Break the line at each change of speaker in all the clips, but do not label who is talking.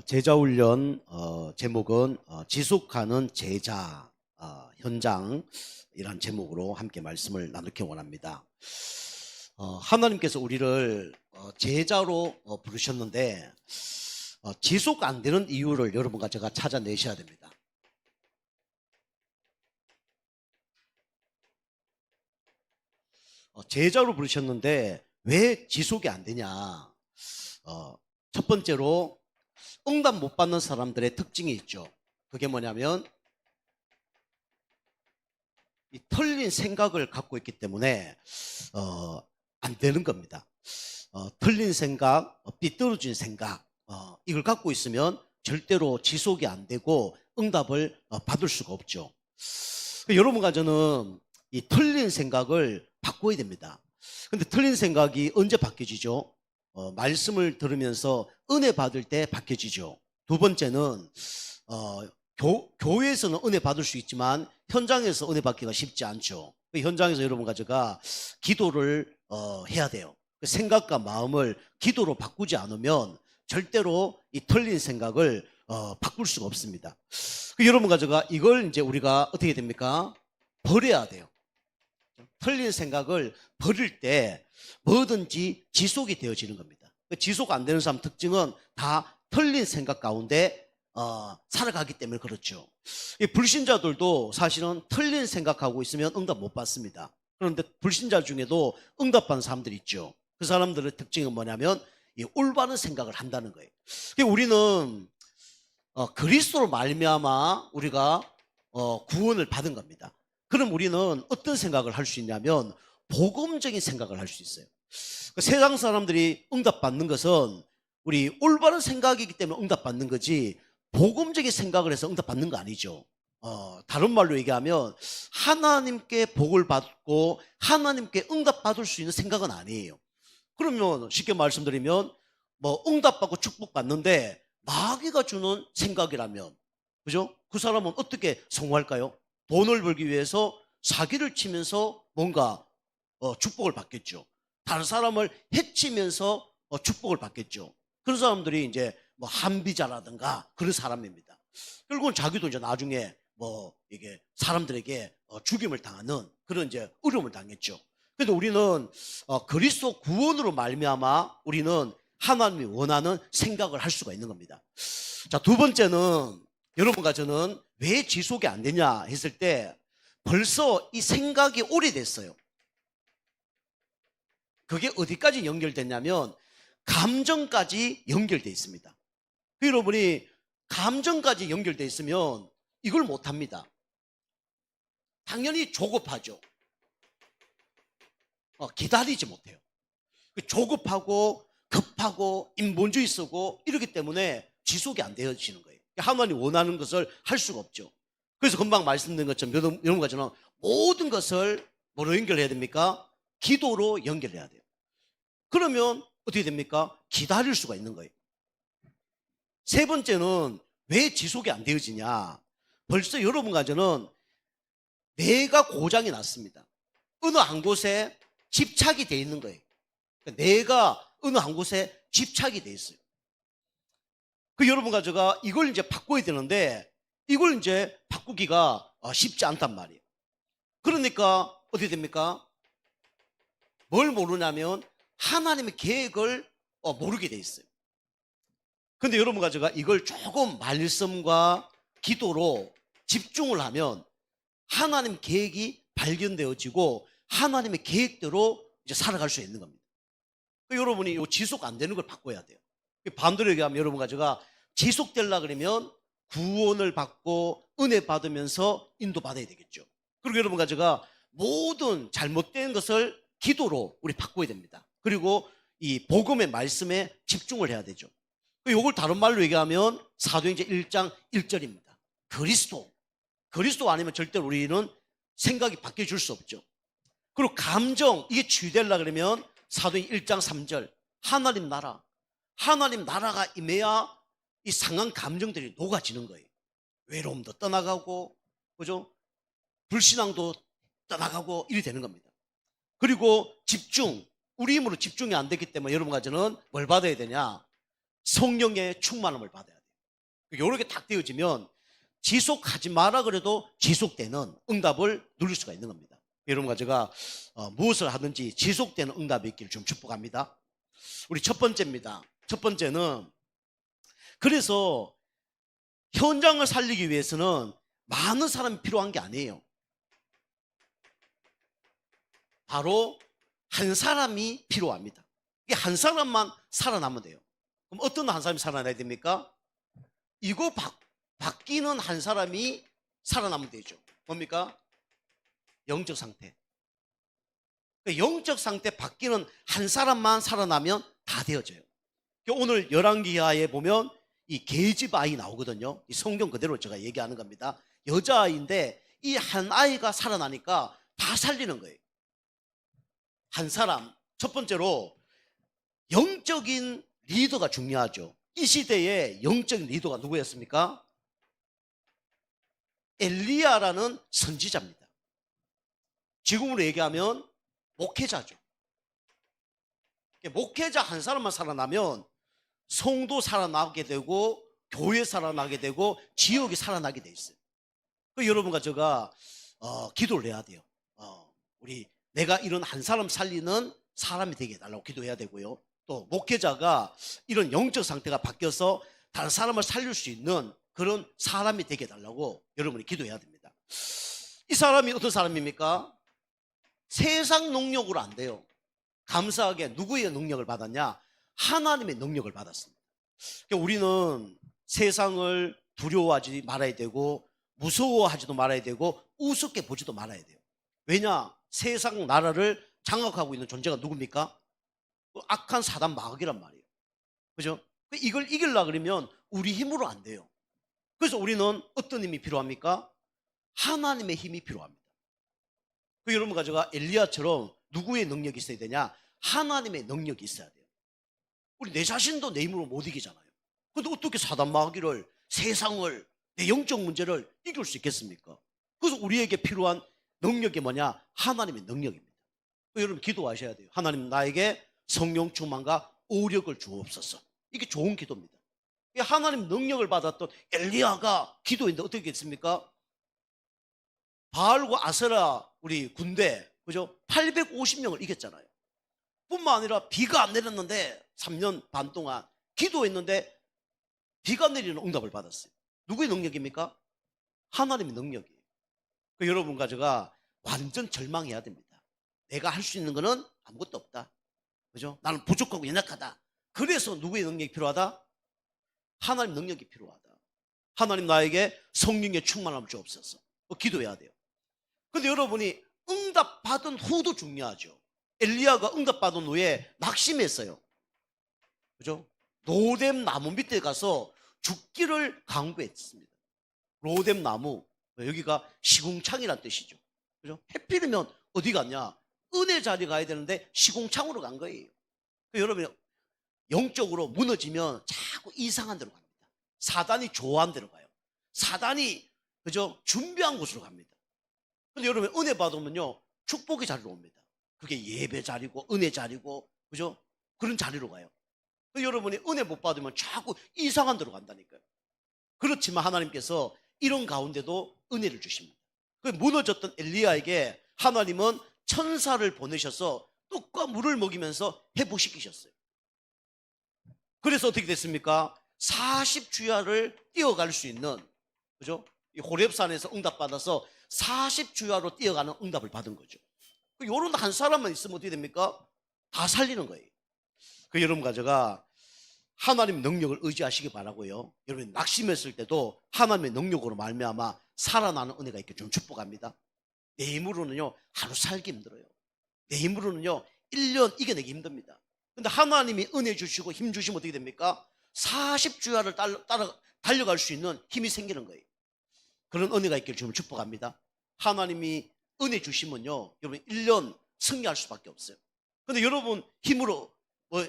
제자훈련 제목은 지속하는 제자 현장이란 제목으로 함께 말씀을 나누기 원합니다. 하나님께서 우리를 제자로 부르셨는데 지속 안 되는 이유를 여러분과 제가 찾아내셔야 됩니다. 제자로 부르셨는데 왜 지속이 안 되냐? 첫 번째로 응답 못 받는 사람들의 특징이 있죠. 그게 뭐냐면 이 틀린 생각을 갖고 있기 때문에 안 되는 겁니다. 틀린 생각, 삐뚤어진 생각 이걸 갖고 있으면 절대로 지속이 안 되고 응답을 받을 수가 없죠. 여러분과 저는 이 틀린 생각을 바꿔야 됩니다. 근데 틀린 생각이 언제 바뀌어지죠? 말씀을 들으면서 은혜 받을 때 바뀌어지죠. 두 번째는 교회에서는 은혜 받을 수 있지만 현장에서 은혜 받기가 쉽지 않죠. 현장에서 여러분과 제가 기도를 해야 돼요. 생각과 마음을 기도로 바꾸지 않으면 절대로 이 틀린 생각을 바꿀 수가 없습니다. 여러분과 제가 이걸 이제 우리가 어떻게 됩니까? 버려야 돼요. 틀린 생각을 버릴 때 뭐든지 지속이 되어지는 겁니다. 지속 안 되는 사람 특징은 다 틀린 생각 가운데 살아가기 때문에 그렇죠. 이 불신자들도 사실은 틀린 생각하고 있으면 응답 못 받습니다. 그런데 불신자 중에도 응답받는 사람들이 있죠. 그 사람들의 특징은 뭐냐면 이 올바른 생각을 한다는 거예요. 우리는 그리스도로 말미암아 우리가 구원을 받은 겁니다. 그럼 우리는 어떤 생각을 할 수 있냐면 복음적인 생각을 할 수 있어요. 세상 사람들이 응답받는 것은 우리 올바른 생각이기 때문에 응답받는 거지 복음적인 생각을 해서 응답받는 거 아니죠. 다른 말로 얘기하면 하나님께 복을 받고 하나님께 응답받을 수 있는 생각은 아니에요. 그러면 쉽게 말씀드리면 뭐 응답받고 축복받는데 마귀가 주는 생각이라면 그죠? 그 사람은 어떻게 성공할까요? 돈을 벌기 위해서 사기를 치면서 뭔가 축복을 받겠죠. 다른 사람을 해치면서 축복을 받겠죠. 그런 사람들이 이제 뭐 한비자라든가 그런 사람입니다. 결국은 자기도 이제 나중에 뭐 이게 사람들에게 죽임을 당하는 그런 이제 어려움을 당했죠. 그런데 우리는 그리스도 구원으로 말미암아 우리는 하나님이 원하는 생각을 할 수가 있는 겁니다. 자, 두 번째는 여러분과 저는 왜 지속이 안 되냐 했을 때 벌써 이 생각이 오래됐어요. 그게 어디까지 연결됐냐면 감정까지 연결되어 있습니다. 여러분이 감정까지 연결되어 있으면 이걸 못합니다. 당연히 조급하죠. 기다리지 못해요. 조급하고 급하고 인본주의 쓰고 이러기 때문에 지속이 안 되어지는 거예요. 하나님 원하는 것을 할 수가 없죠. 그래서 금방 말씀드린 것처럼 여러분과 저는 모든 것을 뭐로 연결해야 됩니까? 기도로 연결해야 돼요. 그러면 어떻게 됩니까? 기다릴 수가 있는 거예요. 세 번째는 왜 지속이 안 되어지냐? 벌써 여러분과 저는 뇌가 고장이 났습니다. 어느 한 곳에 집착이 돼 있는 거예요. 뇌가 어느 한 곳에 집착이 돼 있어요. 여러분과 제가 이걸 이제 바꿔야 되는데 이걸 이제 바꾸기가 쉽지 않단 말이에요. 그러니까 어떻게 됩니까? 뭘 모르냐면 하나님의 계획을 모르게 돼 있어요. 그런데 여러분과 제가 이걸 조금 말씀과 기도로 집중을 하면 하나님 계획이 발견되어지고 하나님의 계획대로 이제 살아갈 수 있는 겁니다. 여러분이 이 지속 안 되는 걸 바꿔야 돼요. 반대로 얘기하면 여러분과 제가 지속되려고 그러면 구원을 받고 은혜 받으면서 인도받아야 되겠죠. 그리고 여러분과 제가 모든 잘못된 것을 기도로 우리 바꿔야 됩니다. 그리고 이 복음의 말씀에 집중을 해야 되죠. 이걸 다른 말로 얘기하면 사도행전 1장 1절입니다. 그리스도 아니면 절대로 우리는 생각이 바뀌어줄 수 없죠. 그리고 감정, 이게 치유되려고 그러면 사도행전 1장 3절 하나님 나라가 임해야 이 상한 감정들이 녹아지는 거예요. 외로움도 떠나가고 그죠? 불신앙도 떠나가고 이래 되는 겁니다. 그리고 집중, 우리 힘으로 집중이 안 되기 때문에 여러분과 저는 뭘 받아야 되냐? 성령의 충만함을 받아야 돼요. 요렇게 딱 되어지면 지속하지 마라 그래도 지속되는 응답을 누릴 수가 있는 겁니다. 여러분과 제가 무엇을 하든지 지속되는 응답이 있기를 좀 축복합니다. 우리 첫 번째입니다. 첫 번째는, 그래서 현장을 살리기 위해서는 많은 사람이 필요한 게 아니에요. 바로 한 사람이 필요합니다. 이게 한 사람만 살아나면 돼요. 그럼 어떤 한 사람이 살아나야 됩니까? 이거 바뀌는 한 사람이 살아나면 되죠. 뭡니까? 영적 상태. 영적 상태 바뀌는 한 사람만 살아나면 다 되어져요. 오늘 열왕기하에 보면 이 계집 아이 나오거든요. 이 성경 그대로 제가 얘기하는 겁니다. 여자아이인데 이 한 아이가 살아나니까 다 살리는 거예요. 한 사람. 첫 번째로 영적인 리더가 중요하죠. 이 시대에 영적인 리더가 누구였습니까? 엘리야라는 선지자입니다. 지금으로 얘기하면 목회자죠. 목회자 한 사람만 살아나면 성도 살아나게 되고 교회 살아나게 되고 지역이 살아나게 돼 있어요. 여러분과 제가 기도를 해야 돼요. 내가 이런 한 사람 살리는 사람이 되게 해달라고 기도해야 되고요. 또 목회자가 이런 영적 상태가 바뀌어서 다른 사람을 살릴 수 있는 그런 사람이 되게 해달라고 여러분이 기도해야 됩니다. 이 사람이 어떤 사람입니까? 세상 능력으로 안 돼요. 감사하게 누구의 능력을 받았냐? 하나님의 능력을 받았습니다. 우리는 세상을 두려워하지 말아야 되고 무서워하지도 말아야 되고 우습게 보지도 말아야 돼요. 왜냐? 세상 나라를 장악하고 있는 존재가 누굽니까? 악한 사단 마귀란 말이에요. 그죠? 이걸 이기려고 그러면 우리 힘으로 안 돼요. 그래서 우리는 어떤 힘이 필요합니까? 하나님의 힘이 필요합니다. 여러분과 제가 엘리야처럼 누구의 능력이 있어야 되냐? 하나님의 능력이 있어야 돼요. 우리 내 자신도 내 힘으로 못 이기잖아요. 근데 어떻게 사단 마귀를, 세상을, 내 영적 문제를 이길 수 있겠습니까? 그래서 우리에게 필요한 능력이 뭐냐? 하나님의 능력입니다. 여러분 기도하셔야 돼요. 하나님 나에게 성령 충만과 오력을 주옵소서. 이게 좋은 기도입니다. 하나님 능력을 받았던 엘리야가 기도했는데 어떻게 했습니까? 바알과 아세라 우리 군대, 그죠? 850명을 이겼잖아요. 뿐만 아니라 비가 안 내렸는데 3년 반 동안 기도했는데 비가 내리는 응답을 받았어요. 누구의 능력입니까? 하나님의 능력이에요. 여러분과 제가 완전 절망해야 됩니다. 내가 할 수 있는 거는 아무것도 없다. 그죠? 나는 부족하고 연약하다. 그래서 누구의 능력이 필요하다? 하나님 능력이 필요하다. 하나님 나에게 성령의 충만함을 주옵소서. 기도해야 돼요. 근데 여러분이 응답받은 후도 중요하죠. 엘리야가 응답받은 후에 낙심했어요. 그죠? 로뎀 나무 밑에 가서 죽기를 강구했습니다. 로뎀 나무, 여기가 시궁창이란 뜻이죠. 그죠? 해필이면 어디 갔냐? 은혜 자리 가야 되는데 시궁창으로 간 거예요. 여러분이 영적으로 무너지면 자꾸 이상한 데로 갑니다. 사단이 좋아한 데로 가요. 사단이 그죠? 준비한 곳으로 갑니다. 근데 여러분 은혜 받으면요 축복의 자리로 옵니다. 그게 예배 자리고 은혜 자리고 그죠? 그런 자리로 가요. 여러분이 은혜 못 받으면 자꾸 이상한 데로 간다니까요. 그렇지만 하나님께서 이런 가운데도 은혜를 주십니다. 그 무너졌던 엘리야에게 하나님은 천사를 보내셔서 떡과 물을 먹이면서 회복시키셨어요. 그래서 어떻게 됐습니까? 40주야를 뛰어갈 수 있는, 그죠? 이 호렙산에서 응답받아서 40주야로 뛰어가는 응답을 받은 거죠. 요런 한 사람만 있으면 어떻게 됩니까? 다 살리는 거예요. 여러분과 제가 하나님 능력을 의지하시기 바라고요. 여러분 낙심했을 때도 하나님의 능력으로 말미암아 살아나는 은혜가 있게 좀 축복합니다. 내 힘으로는요 하루 살기 힘들어요. 내 힘으로는요 1년 이겨내기 힘듭니다. 근데 하나님이 은혜 주시고 힘 주시면 어떻게 됩니까? 40주야를 따라 달려갈 수 있는 힘이 생기는 거예요. 그런 은혜가 있기를 좀 축복합니다. 하나님이 은혜 주시면요 여러분 1년 승리할 수밖에 없어요. 근데 여러분 힘으로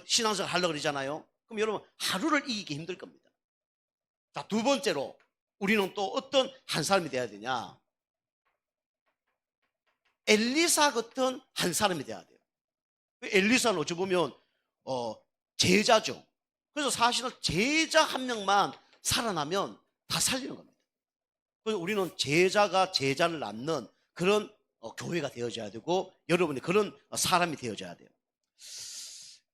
신앙생활 하려고 그러잖아요. 그럼 여러분 하루를 이기기 힘들 겁니다. 자, 두 번째로 우리는 또 어떤 한 사람이 돼야 되냐? 엘리사 같은 한 사람이 돼야 돼요. 엘리사는 어찌 보면 제자죠. 그래서 사실은 제자 한 명만 살아나면 다 살리는 겁니다. 그래서 우리는 제자가 제자를 낳는 그런 교회가 되어져야 되고, 여러분이 그런 사람이 되어져야 돼요.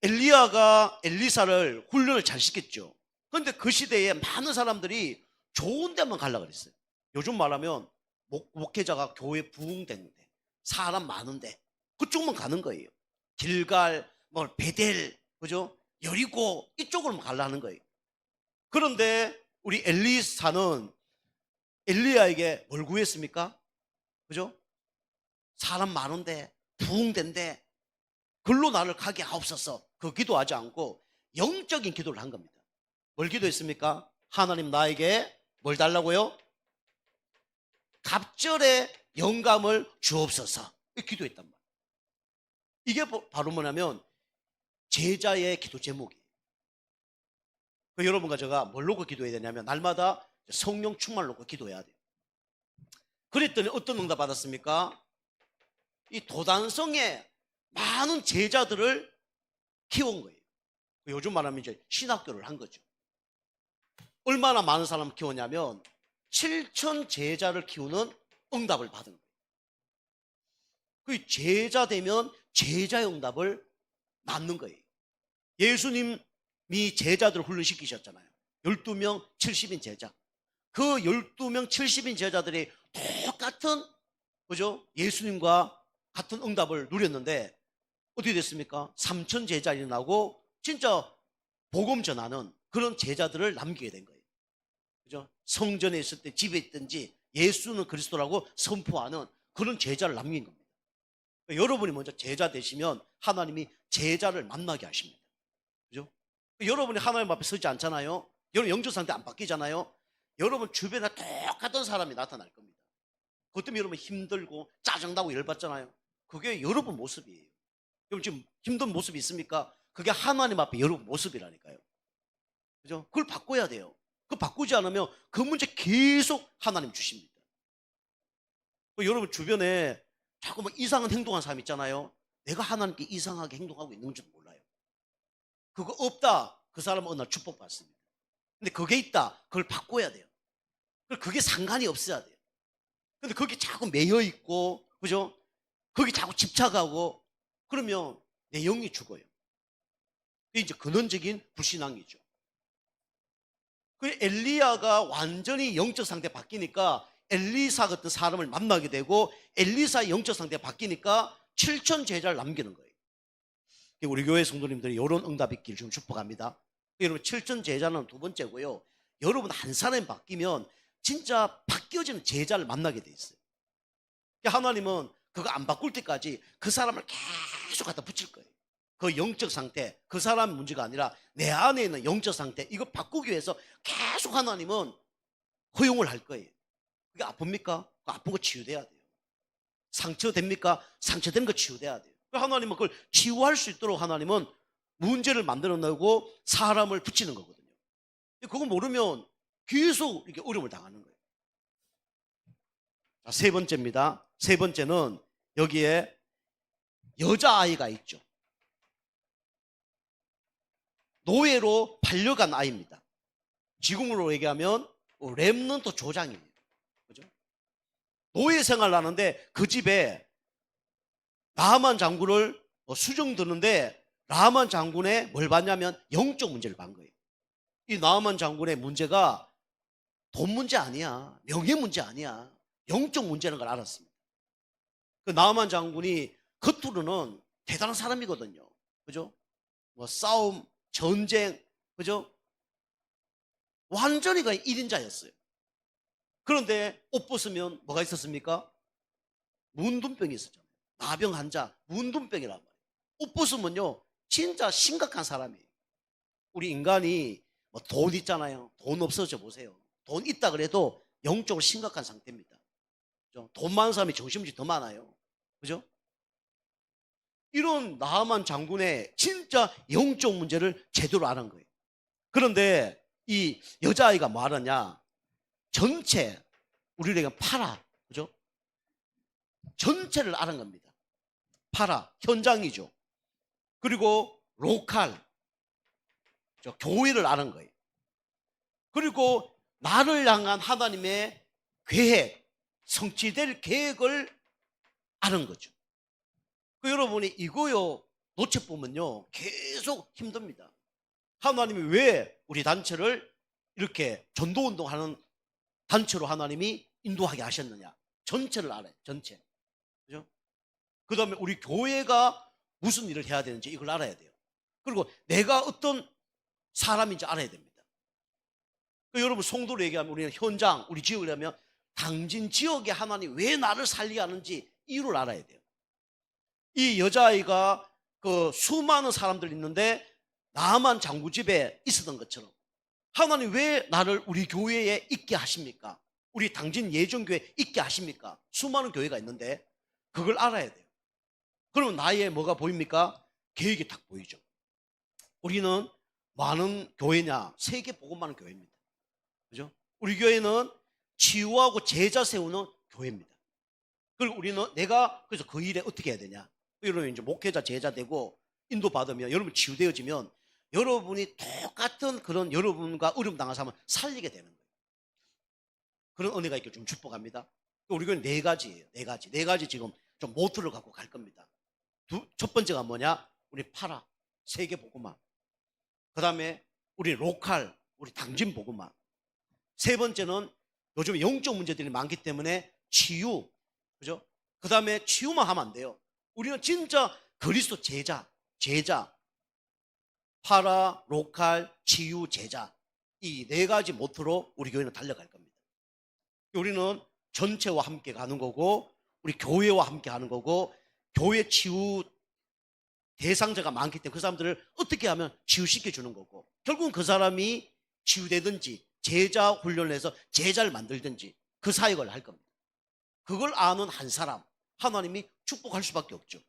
엘리야가 엘리사를 훈련을 잘 시켰죠. 그런데 그 시대에 많은 사람들이 좋은 데만 가려고 그랬어요. 요즘 말하면 목회자가 교회 부흥되는데, 사람 많은데 그쪽만 가는 거예요. 길갈, 뭐 베델, 그죠? 여리고 이쪽으로만 가려 하는 거예요. 그런데 우리 엘리사는 엘리야에게 뭘 구했습니까? 그죠? 사람 많은데 부흥된데 글로 나를 가게 하옵소서. 그 기도하지 않고 영적인 기도를 한 겁니다. 뭘 기도했습니까? 하나님 나에게 뭘 달라고요? 갑절의 영감을 주옵소서. 이렇게 기도했단 말이에요. 이게 바로 뭐냐면 제자의 기도 제목이에요. 여러분과 제가 뭘 놓고 기도해야 되냐면 날마다 성령 충만을 놓고 기도해야 돼요. 그랬더니 어떤 응답 받았습니까? 이 도단성에 많은 제자들을 키운 거예요. 요즘 말하면 이제 신학교를 한 거죠. 얼마나 많은 사람을 키웠냐면 7천 제자를 키우는 응답을 받은 거예요. 그 제자 되면 제자의 응답을 낳는 거예요. 예수님이 제자들을 훈련시키셨잖아요. 12명 70인 제자. 그 12명 70인 제자들이 똑같은, 그죠? 예수님과 같은 응답을 누렸는데 어떻게 됐습니까? 3천 제자 일어나고 진짜 복음 전하는 그런 제자들을 남기게 된 거예요. 그죠? 성전에 있을 때 집에 있든지 예수는 그리스도라고 선포하는 그런 제자를 남긴 겁니다. 여러분이 먼저 제자 되시면 하나님이 제자를 만나게 하십니다. 그죠? 여러분이 하나님 앞에 서지 않잖아요. 여러분 영적 상태 안 바뀌잖아요. 여러분 주변에 똑같은 사람이 나타날 겁니다. 그것 때문에 여러분 힘들고 짜증나고 열받잖아요. 그게 여러분 모습이에요. 여러분 지금 힘든 모습이 있습니까? 그게 하나님 앞에 여러분 모습이라니까요. 그죠? 그걸 바꿔야 돼요. 그걸 바꾸지 않으면 그 문제 계속 하나님 주십니다. 여러분 주변에 자꾸 막 이상한 행동하는 사람 있잖아요. 내가 하나님께 이상하게 행동하고 있는 줄 몰라요. 그거 없다. 그 사람은 어느 날 축복받습니다. 근데 그게 있다. 그걸 바꿔야 돼요. 그게 상관이 없어야 돼요. 근데 거기 자꾸 매여 있고, 그죠? 거기 자꾸 집착하고, 그러면 내 영이 죽어요. 이게 이제 근원적인 불신앙이죠. 그 엘리야가 완전히 영적 상태 바뀌니까 엘리사 같은 사람을 만나게 되고, 엘리사의 영적 상태 바뀌니까 7천 제자를 남기는 거예요. 우리 교회 성도님들이 이런 응답이 있기를 좀 축복합니다. 여러분 7천 제자는 두 번째고요. 여러분 한 사람이 바뀌면 진짜 바뀌어지는 제자를 만나게 돼 있어요. 하나님은 그거 안 바꿀 때까지 그 사람을 계속 갖다 붙일 거예요. 그 영적 상태, 그 사람 문제가 아니라 내 안에 있는 영적 상태, 이거 바꾸기 위해서 계속 하나님은 허용을 할 거예요. 그게 아픕니까? 그 아픈 거 치유돼야 돼요. 상처됩니까? 상처된 거 치유돼야 돼요. 하나님은 그걸 치유할 수 있도록 하나님은 문제를 만들어 내고 사람을 붙이는 거거든요. 그거 모르면 계속 이렇게 어려움을 당하는 거예요. 자, 세 번째입니다. 세 번째는 여기에 여자아이가 있죠. 노예로 팔려간 아이입니다. 지금으로 얘기하면 렘넌트 조장이에요. 그죠? 노예 생활을 하는데 그 집에 나하만 장군을 수정 두는데 나하만 장군의 뭘 봤냐면 영적 문제를 본 거예요. 이 나하만 장군의 문제가 돈 문제 아니야. 명예 문제 아니야. 영적 문제라는 걸 알았습니다. 그 나하만 장군이 겉으로는 대단한 사람이거든요. 그죠? 뭐 싸움, 전쟁, 그죠? 완전히 그냥 1인자였어요. 그런데 옷 벗으면 뭐가 있었습니까? 문둥병이 있었잖아요. 나병 환자, 문둥병이란 말이에요. 옷 벗으면요, 진짜 심각한 사람이에요. 우리 인간이 뭐 돈 있잖아요. 돈 없어져 보세요. 돈 있다 그래도 영적으로 심각한 상태입니다. 그죠? 돈 많은 사람이 정신문제 더 많아요. 그죠? 이런 나하만 장군의 진짜 영적 문제를 제대로 아는 거예요. 그런데 이 여자아이가 뭐 하느냐? 전체, 우리에게 팔아. 그죠? 전체를 아는 겁니다. 팔아. 현장이죠. 그리고 로컬. 교회를 아는 거예요. 그리고 나를 향한 하나님의 계획, 성취될 계획을 아는 거죠. 여러분이 이거요 놓쳐보면요 계속 힘듭니다. 하나님이 왜 우리 단체를 이렇게 전도운동하는 단체로 하나님이 인도하게 하셨느냐, 전체를 알아요. 전체. 그죠? 그 다음에 우리 교회가 무슨 일을 해야 되는지 이걸 알아야 돼요. 그리고 내가 어떤 사람인지 알아야 됩니다. 여러분 성도로 얘기하면 우리는 현장, 우리 지역을 하면 당진 지역에 하나님 왜 나를 살리게 하는지 이유를 알아야 돼요. 이 여자아이가 그 수많은 사람들 있는데 나만 장구집에 있었던 것처럼 하나님 왜 나를 우리 교회에 있게 하십니까? 우리 당진 예정교회에 있게 하십니까? 수많은 교회가 있는데 그걸 알아야 돼요. 그러면 나의 뭐가 보입니까? 계획이 딱 보이죠. 우리는 많은 교회냐? 세계 복음하는 교회입니다. 그죠? 우리 교회는 치유하고 제자 세우는 교회입니다. 그리고 우리는 내가 그래서 그 일에 어떻게 해야 되냐? 여러분 이제 목회자 제자 되고 인도 받으면 여러분 치유되어지면 여러분이 똑같은 그런 여러분과 어려움 당한 사람을 살리게 되는 거예요. 그런 은혜가 있길 좀 축복합니다. 우리 교회는 네 가지예요. 네 가지 지금 좀 모토를 갖고 갈 겁니다. 첫 번째가 뭐냐? 우리 파라 세계 복음화. 그 다음에 우리 로컬, 우리 당진 복음화. 세 번째는 요즘 영적 문제들이 많기 때문에 치유. 그죠? 그 다음에 치유만 하면 안 돼요. 우리는 진짜 그리스도 제자. 파라, 로컬, 치유, 제자. 이 네 가지 모토로 우리 교회는 달려갈 겁니다. 우리는 전체와 함께 가는 거고, 우리 교회와 함께 하는 거고, 교회 치유 대상자가 많기 때문에 그 사람들을 어떻게 하면 치유시켜 주는 거고, 결국은 그 사람이 치유되든지 제자 훈련을 해서 제자를 만들든지 그 사역을 할 겁니다. 그걸 아는 한 사람 하나님이 축복할 수밖에 없죠.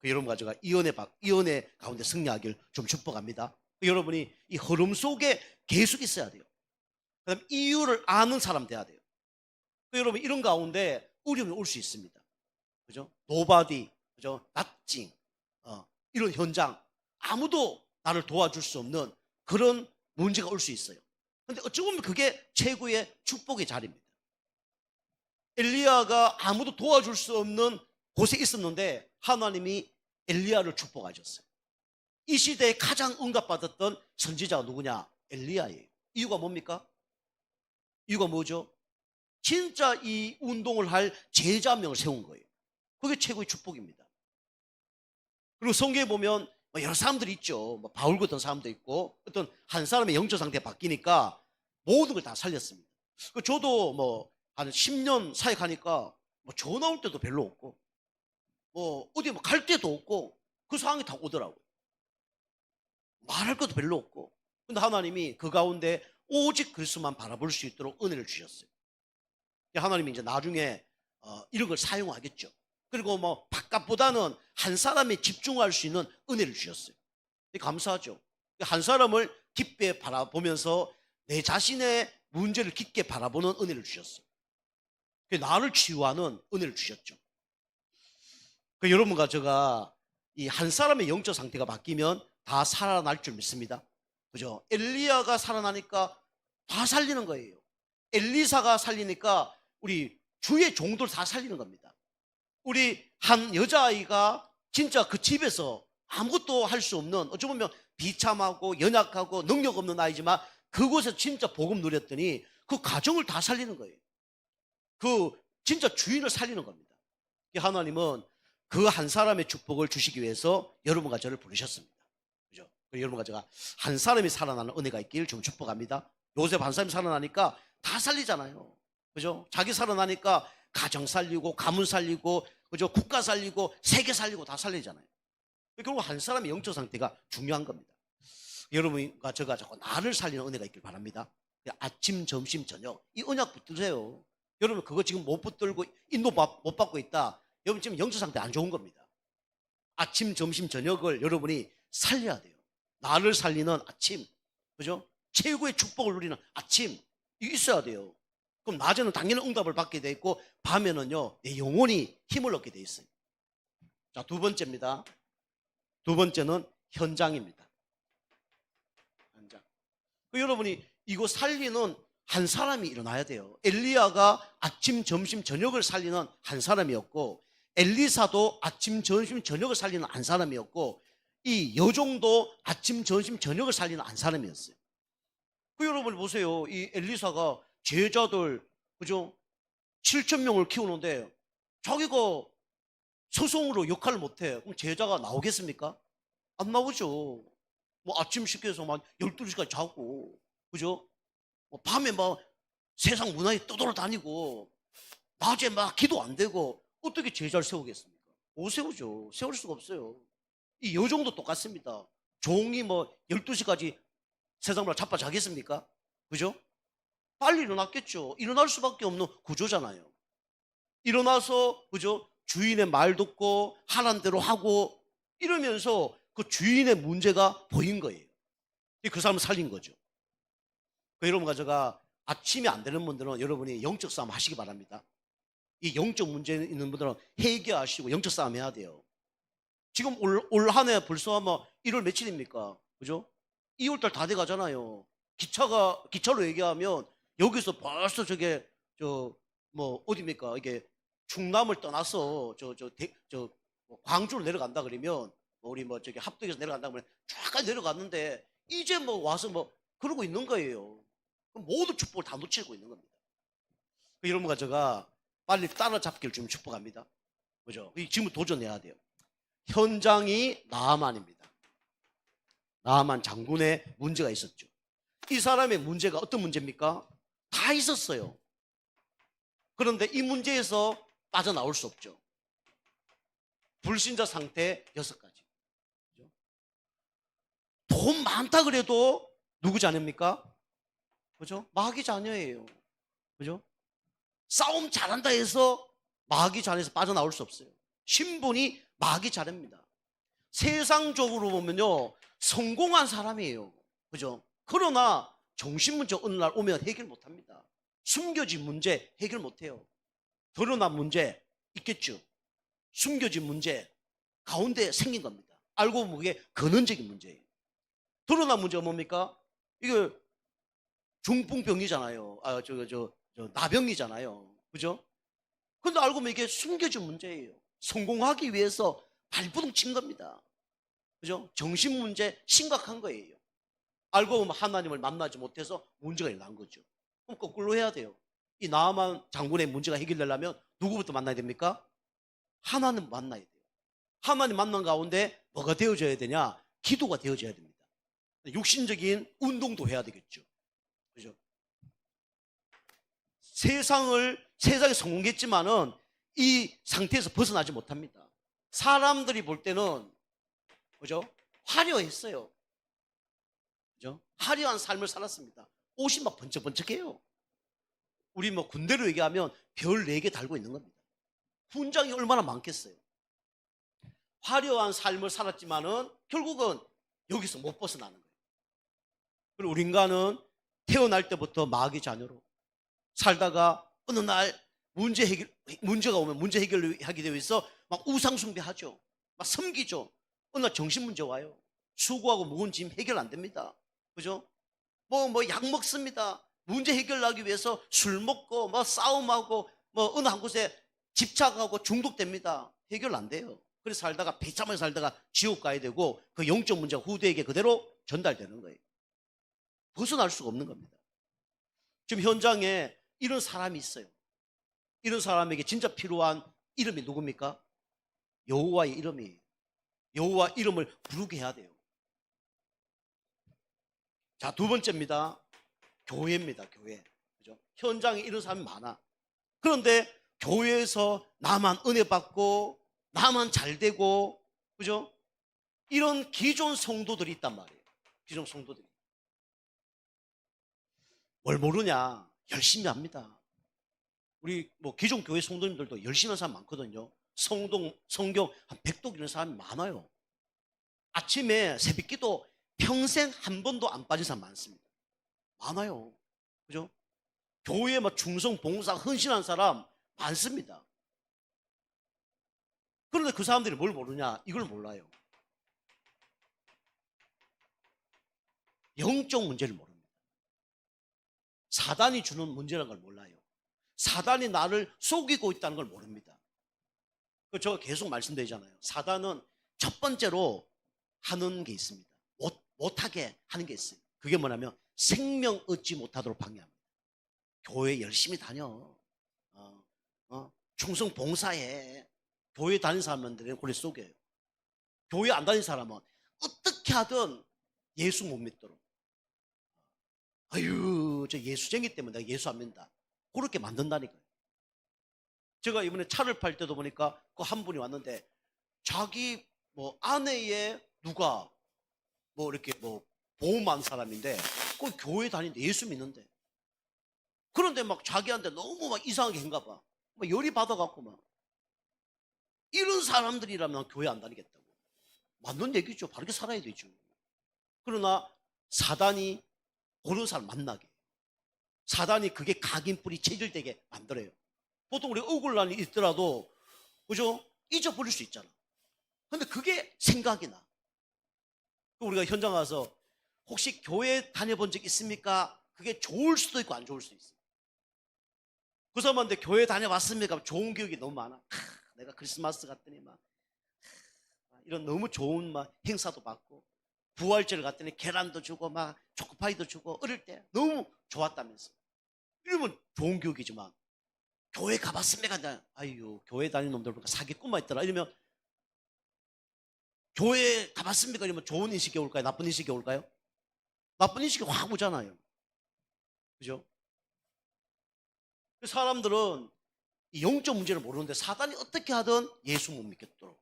여러분과 제가 이 은혜 가운데 승리하길 좀 축복합니다. 여러분이 이 흐름 속에 계속 있어야 돼요. 그 다음 이유를 아는 사람 돼야 돼요. 여러분 이런 가운데 어려움이 올 수 있습니다. 그죠? 노바디, 그죠? 납징, 이런 현장, 아무도 나를 도와줄 수 없는 그런 문제가 올 수 있어요. 근데 어찌 보면 그게 최고의 축복의 자리입니다. 엘리야가 아무도 도와줄 수 없는 곳에 있었는데 하나님이 엘리야를 축복하셨어요. 이 시대에 가장 응답받았던 선지자가 누구냐? 엘리야예요. 이유가 뭡니까? 이유가 뭐죠? 진짜 이 운동을 할 제자 명을 세운 거예요. 그게 최고의 축복입니다. 그리고 성경에 보면 여러 사람들이 있죠. 바울 같은 사람도 있고 어떤 한 사람의 영적 상태가 바뀌니까 모든 걸 다 살렸습니다. 저도 한 10년 사역하니까 전화 올 때도 별로 없고 어디 갈 데도 없고 그 상황이 다 오더라고요. 말할 것도 별로 없고. 근데 하나님이 그 가운데 오직 그리스도만 바라볼 수 있도록 은혜를 주셨어요. 하나님이 이제 나중에 이런 걸 사용하겠죠. 그리고 바깥보다는 한 사람이 집중할 수 있는 은혜를 주셨어요. 감사하죠. 한 사람을 깊게 바라보면서 내 자신의 문제를 깊게 바라보는 은혜를 주셨어요. 나를 치유하는 은혜를 주셨죠. 여러분과 제가 이 한 사람의 영적 상태가 바뀌면 다 살아날 줄 믿습니다. 그죠? 엘리야가 살아나니까 다 살리는 거예요. 엘리사가 살리니까 우리 주의 종들 다 살리는 겁니다. 우리 한 여자아이가 진짜 그 집에서 아무것도 할 수 없는 어찌 보면 비참하고 연약하고 능력 없는 아이지만 그곳에서 진짜 복음 누렸더니 그 가정을 다 살리는 거예요. 그 진짜 주인을 살리는 겁니다. 하나님은 그 한 사람의 축복을 주시기 위해서 여러분과 저를 부르셨습니다. 그죠? 여러분과 제가 한 사람이 살아나는 은혜가 있길 좀 축복합니다. 요셉 한 사람이 살아나니까 다 살리잖아요. 그죠? 자기 살아나니까 가정 살리고 가문 살리고 그죠? 국가 살리고 세계 살리고 다 살리잖아요. 결국 한 사람의 영적 상태가 중요한 겁니다. 여러분과 제가 자꾸 나를 살리는 은혜가 있길 바랍니다. 아침, 점심, 저녁 이 언약 붙드세요. 여러분 그거 지금 못 붙들고 인도 못 받고 있다. 여러분 지금 영적 상태 안 좋은 겁니다. 아침, 점심, 저녁을 여러분이 살려야 돼요. 나를 살리는 아침, 그죠? 최고의 축복을 누리는 아침 이게 있어야 돼요. 그럼 낮에는 당연히 응답을 받게 돼 있고 밤에는요 내 영혼이 힘을 얻게 돼 있어요. 자, 두 번째입니다. 두 번째는 현장입니다. 현장. 여러분이 이거 살리는 한 사람이 일어나야 돼요. 엘리야가 아침, 점심, 저녁을 살리는 한 사람이었고, 엘리사도 아침, 점심, 저녁을 살리는 한 사람이었고, 이 여종도 아침, 점심, 저녁을 살리는 한 사람이었어요. 그 여러분 보세요. 이 엘리사가 제자들, 그죠? 7천 명을 키우는데 자기가 스승으로 역할을 못해. 그럼 제자가 나오겠습니까? 안 나오죠. 뭐 아침 식에서 막 12시까지 자고, 그죠? 뭐 밤에 막 세상 문화에 떠돌아다니고, 낮에 막 기도 안 되고, 어떻게 제자를 세우겠습니까? 못 세우죠. 세울 수가 없어요. 이 여종도 똑같습니다. 종이 뭐 12시까지 세상을 잡아 자겠습니까? 그죠? 빨리 일어났겠죠. 일어날 수밖에 없는 구조잖아요. 일어나서, 그죠? 주인의 말 듣고 하란 대로 하고 이러면서 그 주인의 문제가 보인 거예요. 그 사람을 살린 거죠. 그 여러분 가져가 아침이 안 되는 분들은 여러분이 영적 싸움 하시기 바랍니다. 이 영적 문제 있는 분들은 해결하시고 영적 싸움 해야 돼요. 지금 올 한 해 벌써 아마 1월 며칠입니까? 그죠? 2월달 다 돼 가잖아요. 기차로 얘기하면 여기서 벌써 저게 뭐 어디입니까? 이게 충남을 떠나서 뭐 광주로 내려간다 그러면 뭐 우리 뭐 저기 합덕에서 내려간다 그러면 쫙까지 내려갔는데 이제 뭐 와서 뭐 그러고 있는 거예요. 모든 축복을 다 놓치고 있는 겁니다. 여러분 가져가 빨리 따라잡기를 좀 축복합니다. 그죠? 지금 도전해야 돼요. 현장이 나아만입니다. 나아만 장군의 문제가 있었죠. 이 사람의 문제가 어떤 문제입니까? 다 있었어요. 그런데 이 문제에서 빠져나올 수 없죠. 불신자 상태 6가지. 돈 많다 그래도 누구 자녀입니까? 그죠? 마귀 자녀예요. 그죠? 싸움 잘한다 해서 마귀 자녀에서 빠져나올 수 없어요. 신분이 마귀 자녀입니다. 세상적으로 보면요, 성공한 사람이에요. 그죠? 그러나 정신 문제 어느 날 오면 해결 못 합니다. 숨겨진 문제 해결 못 해요. 드러난 문제 있겠죠. 숨겨진 문제 가운데 생긴 겁니다. 알고 보면 그게 근원적인 문제예요. 드러난 문제가 뭡니까? 이게 중풍병이잖아요. 나병이잖아요. 그죠? 근데 알고 보면 이게 숨겨진 문제예요. 성공하기 위해서 발버둥 친 겁니다. 그죠? 정신 문제 심각한 거예요. 알고 보면 하나님을 만나지 못해서 문제가 일어난 거죠. 그럼 거꾸로 해야 돼요. 이 나아만 장군의 문제가 해결되려면 누구부터 만나야 됩니까? 하나님 만나야 돼요. 하나님 만난 가운데 뭐가 되어져야 되냐? 기도가 되어져야 됩니다. 육신적인 운동도 해야 되겠죠. 그죠? 세상에 성공했지만은 이 상태에서 벗어나지 못합니다. 사람들이 볼 때는, 그죠? 화려했어요. 그죠? 화려한 삶을 살았습니다. 옷이 막 번쩍번쩍해요. 우리 뭐 군대로 얘기하면 별 4개 달고 있는 겁니다. 훈장이 얼마나 많겠어요. 화려한 삶을 살았지만은 결국은 여기서 못 벗어나는 거예요. 그리고 우리 인간은 태어날 때부터 마귀 자녀로 살다가 어느 날 문제가 오면 문제 해결을 하기 위해서 막 우상숭배하죠. 막 섬기죠. 어느 날 정신문제 와요. 수고하고 무거운 짐 해결 안 됩니다. 그죠? 뭐 약 먹습니다. 문제 해결하기 위해서 술 먹고 뭐 싸움하고 뭐 어느 한 곳에 집착하고 중독됩니다. 해결 안 돼요. 그래서 살다가 비참하게 살다가 지옥 가야 되고 그 영적 문제가 후대에게 그대로 전달되는 거예요. 벗어날 수가 없는 겁니다. 지금 현장에 이런 사람이 있어요. 이런 사람에게 진짜 필요한 이름이 누굽니까? 여호와의 이름이에요. 여호와 이름을 부르게 해야 돼요. 자, 2번째입니다. 교회입니다. 교회. 그죠? 현장에 이런 사람이 많아. 그런데 교회에서 나만 은혜 받고 나만 잘 되고, 그죠? 이런 기존 성도들이 있단 말이에요. 기존 성도들이. 뭘 모르냐? 열심히 합니다. 우리 뭐 기존 교회 성도님들도 열심히 하는 사람 많거든요. 성경 한 100독 이런 사람이 많아요. 아침에 새벽기도 평생 한 번도 안 빠진 사람 많습니다. 많아요. 그죠? 교회에 막 충성, 봉사, 헌신한 사람 많습니다. 그런데 그 사람들이 뭘 모르냐? 이걸 몰라요. 영적 문제를 모릅니다. 사단이 주는 문제라는 걸 몰라요. 사단이 나를 속이고 있다는 걸 모릅니다. 제가 계속 말씀드리잖아요. 사단은 첫 번째로 하는 게 있습니다. 못하게 하는 게 있어요. 그게 뭐냐면 생명 얻지 못하도록 방해합니다. 교회 열심히 다녀. 충성 봉사해. 교회 다니는 사람들은 그래 속여요. 교회 안 다니는 사람은 어떻게 하든 예수 못 믿도록. 아유, 저 예수쟁이 때문에 내가 예수 안 믿는다. 그렇게 만든다니까요. 제가 이번에 차를 팔 때도 보니까 그 한 분이 왔는데 자기 뭐 아내의 누가 뭐 이렇게 뭐 보험한 사람인데 그 교회 다니는데 예수 믿는데 그런데 막 자기한테 너무 막 이상하게 한가 봐. 막 열이 받아갖고 막 이런 사람들이라면 교회 안 다니겠다고. 맞는 얘기죠. 바르게 살아야 되죠. 그러나 사단이 그런 사람 만나게. 사단이 그게 각인뿌리 체질되게 만들어요. 보통 우리 억울한 일이 있더라도 그죠? 잊어버릴 수 있잖아. 근데 그게 생각이 나. 우리가 현장 가서 혹시 교회 다녀본 적 있습니까? 그게 좋을 수도 있고 안 좋을 수도 있어. 그 사람한테 교회 다녀봤습니까? 좋은 기억이 너무 많아. 내가 크리스마스 갔더니 막 이런 너무 좋은 막 행사도 받고 부활절 갔더니 계란도 주고 막 초코파이도 주고 어릴 때 너무 좋았다면서. 이러면 좋은 기억이지만 교회 가봤습니까? 아유, 교회 다니는 놈들 보니까 사기꾼만 있더라. 이러면 교회 가봤습니까? 이러면 좋은 인식이 올까요? 나쁜 인식이 올까요? 나쁜 인식이 확 오잖아요. 그죠? 사람들은 이 영적 문제를 모르는데 사단이 어떻게 하든 예수 못 믿겠도록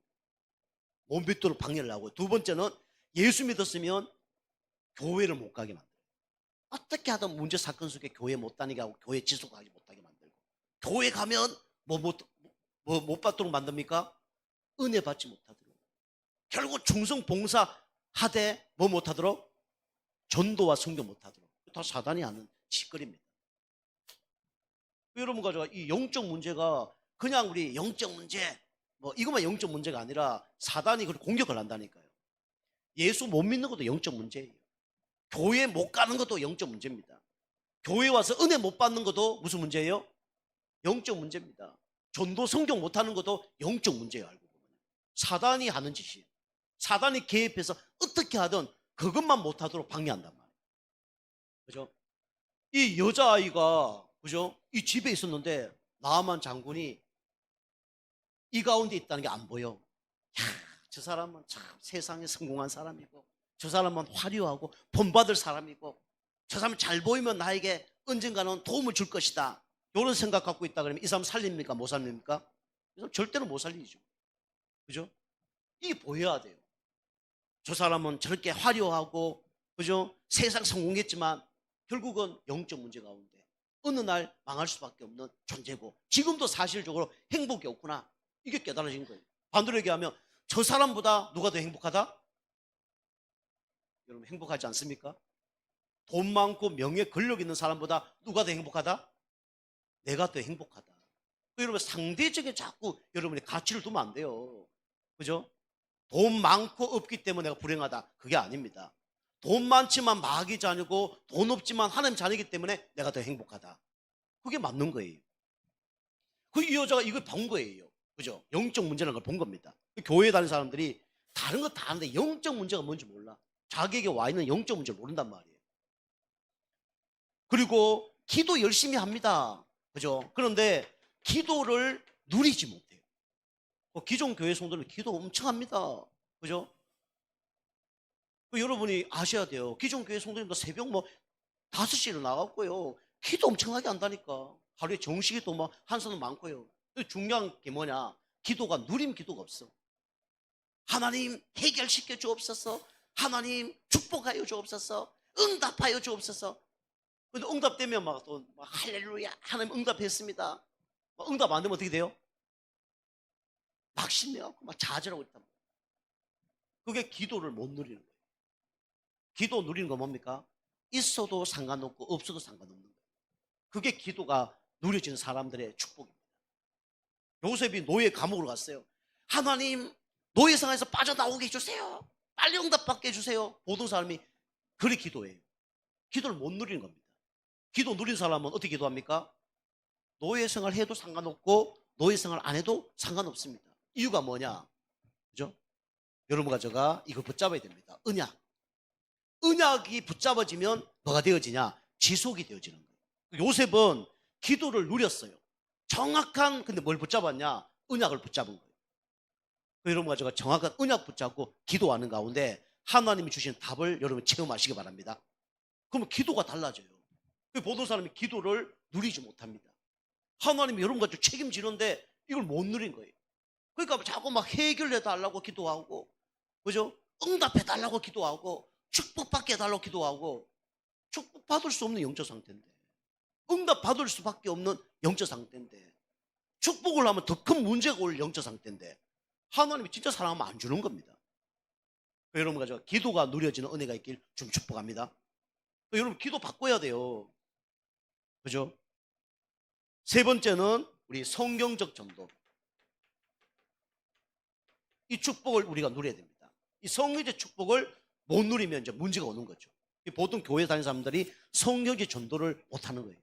못 믿도록 방해를 하고, 두 번째는 예수 믿었으면 교회를 못 가게 만들어요. 어떻게 하든 문제 사건 속에 교회 못 다니게 하고 교회 지속하지 못하게 만들고, 교회 가면 못 받도록 만듭니까? 은혜 받지 못하도록. 결국 충성 봉사 하되 뭐 못하도록? 전도와 선교 못하도록. 다 사단이 하는 짓거리입니다. 여러분 가져가 이 영적 문제가 그냥 우리 영적 문제 뭐 이것만 영적 문제가 아니라 사단이 그걸 공격을 한다니까요. 예수 못 믿는 것도 영적 문제예요. 교회 못 가는 것도 영적 문제입니다. 교회 와서 은혜 못 받는 것도 무슨 문제예요? 영적 문제입니다. 전도 성경 못하는 것도 영적 문제예요. 알고 보면 사단이 하는 짓이에요. 사단이 개입해서 어떻게 하든 그것만 못하도록 방해한단 말이에요. 그죠? 이 여자아이가 그죠? 이 집에 있었는데 나아만 장군이 이 가운데 있다는 게 안 보여. 야, 저 사람은 참 세상에 성공한 사람이고, 저 사람은 화려하고 본받을 사람이고, 저 사람 잘 보이면 나에게 언젠가는 도움을 줄 것이다. 이런 생각 갖고 있다 그러면 이 사람 살립니까? 못 살립니까? 이 사람 절대로 못 살리죠. 그죠? 이게 보여야 돼요. 저 사람은 저렇게 화려하고, 그죠? 세상 성공했지만 결국은 영적 문제 가운데 어느 날 망할 수밖에 없는 존재고, 지금도 사실적으로 행복이 없구나. 이게 깨달아진 거예요. 반대로 얘기하면 저 사람보다 누가 더 행복하다? 여러분 행복하지 않습니까? 돈 많고 명예 권력 있는 사람보다 누가 더 행복하다? 내가 더 행복하다. 여러분 상대적인 자꾸 여러분이 가치를 두면 안 돼요. 그죠? 돈 많고 없기 때문에 내가 불행하다. 그게 아닙니다. 돈 많지만 마귀 자녀고 돈 없지만 하나님 자녀이기 때문에 내가 더 행복하다. 그게 맞는 거예요. 이 여자가 이걸 본 거예요. 그죠? 영적 문제라는 걸 본 겁니다. 교회에 다니는 사람들이 다른 거 다 아는데 영적 문제가 뭔지 몰라. 자기에게 와 있는 영적 문제를 모른단 말이에요. 그리고 기도 열심히 합니다. 그죠? 그런데 기도를 누리지 못해요. 기존 교회 성도는 기도 엄청 합니다. 그죠? 여러분이 아셔야 돼요. 기존 교회 성도님도 새벽 뭐 5시에 일어나갔고요. 기도 엄청나게 한다니까. 하루에 정식기도 뭐 한사는 많고요. 중요한 게 뭐냐? 기도가 누림 기도가 없어. 하나님 해결시켜 주옵소서. 하나님 축복하여 주옵소서. 응답하여 주옵소서. 근데 응답되면 막 또 할렐루야 하나님 응답했습니다. 응답 안 되면 어떻게 돼요? 막심내갖고 막 좌절하고 있단 말이에요. 그게 기도를 못 누리는 거예요. 기도 누리는 건 뭡니까? 있어도 상관없고 없어도 상관없는 거예요. 그게 기도가 누려지는 사람들의 축복입니다. 요셉이 노예 감옥으로 갔어요. 하나님 노예 상에서 빠져나오게 해주세요. 빨리 응답받게 해주세요. 모든 사람이 그리 기도해요. 기도를 못 누리는 겁니다. 기도 누린 사람은 어떻게 기도합니까? 노예 생활 해도 상관없고 노예 생활 안 해도 상관없습니다. 이유가 뭐냐? 그죠? 여러분과 제가 이걸 붙잡아야 됩니다. 언약. 언약이 붙잡아지면 뭐가 되어지냐? 지속이 되어지는 거예요. 요셉은 기도를 누렸어요. 정확한, 근데 뭘 붙잡았냐? 언약을 붙잡은 거예요. 여러분과 제가 정확한 언약 붙잡고 기도하는 가운데 하나님이 주신 답을 여러분 체험하시기 바랍니다. 그러면 기도가 달라져요. 보통 사람이 기도를 누리지 못합니다. 하나님이 여러분과 책임지는데 이걸 못 누린 거예요. 그러니까 자꾸 막 해결해 달라고 기도하고, 그죠? 응답해 달라고 기도하고, 축복받게 해달라고 기도하고, 축복받을 수 없는 영적 상태인데, 응답받을 수밖에 없는 영적 상태인데, 축복을 하면 더 큰 문제가 올 영적 상태인데, 하나님이 진짜 사랑하면 안 주는 겁니다. 여러분과 제가 기도가 누려지는 은혜가 있길 좀 축복합니다. 여러분 기도 바꿔야 돼요. 그죠? 세 번째는 우리 성경적 전도. 이 축복을 우리가 누려야 됩니다. 이 성경적 축복을 못 누리면 이제 문제가 오는 거죠. 보통 교회 다니는 사람들이 성경적 전도를 못 하는 거예요.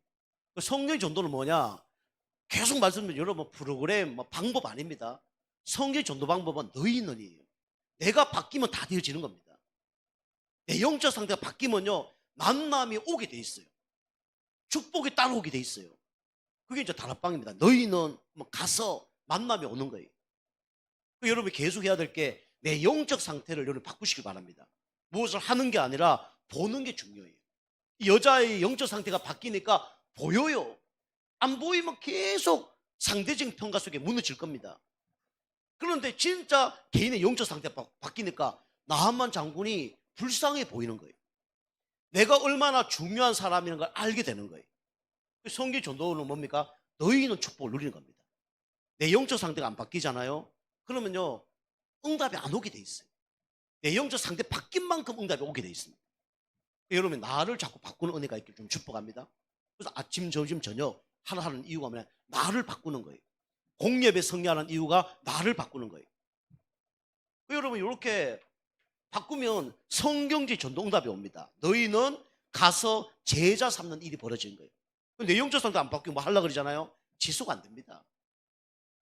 성경적 전도는 뭐냐? 계속 말씀드리면 여러분 프로그램, 방법 아닙니다. 성경 전도 방법은 너희는이에요. 내가 바뀌면 다 되어지는 겁니다. 내 영적 상태가 바뀌면요 만남이 오게 돼 있어요. 축복이 따라오게 돼 있어요. 그게 이제 다락방입니다. 너희는 가서 만남이 오는 거예요. 여러분이 계속 해야 될 게 내 영적 상태를 여러분 바꾸시길 바랍니다. 무엇을 하는 게 아니라 보는 게 중요해요. 이 여자의 영적 상태가 바뀌니까 보여요. 안 보이면 계속 상대적인 평가 속에 무너질 겁니다. 그런데 진짜 개인의 영적 상태가 바뀌니까 나한만 장군이 불쌍해 보이는 거예요. 내가 얼마나 중요한 사람이라는 걸 알게 되는 거예요. 성경 전도는 뭡니까? 너희는 축복을 누리는 겁니다. 내 영적 상태가 안 바뀌잖아요. 그러면요 응답이 안 오게 돼 있어요. 내 영적 상태 바뀐 만큼 응답이 오게 돼 있습니다. 여러분 나를 자꾸 바꾸는 은혜가 있길 좀 축복합니다. 그래서 아침, 점심, 저녁 하나 하는 이유가 뭐냐? 나를 바꾸는 거예요. 공예배 성리하는 이유가 나를 바꾸는 거예요. 여러분 이렇게 바꾸면 성경적 전도 응답이 옵니다. 너희는 가서 제자 삼는 일이 벌어지는 거예요. 내 영적 상태 안 바뀌면 뭐 하려고 그러잖아요. 지속 안 됩니다.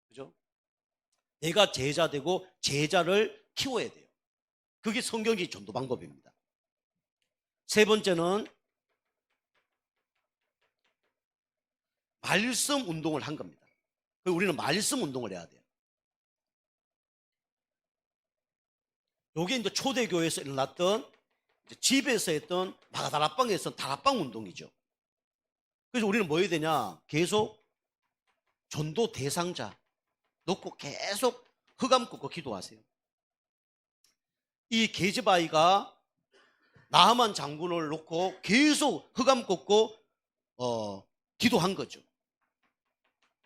그죠? 내가 제자 되고 제자를 키워야 돼요. 그게 성경적 전도 방법입니다. 세 번째는 말씀 운동을 한 겁니다. 우리는 말씀 운동을 해야 돼요. 이게 이제 초대교회에서 일어났던 집에서 했던 다락방에서 다락방 운동이죠. 그래서 우리는 뭐 해야 되냐? 계속 전도 대상자 놓고 계속 흑암 꽂고 기도하세요. 이 계집아이가 나하만 장군을 놓고 계속 흑암 꽂고 기도한 거죠.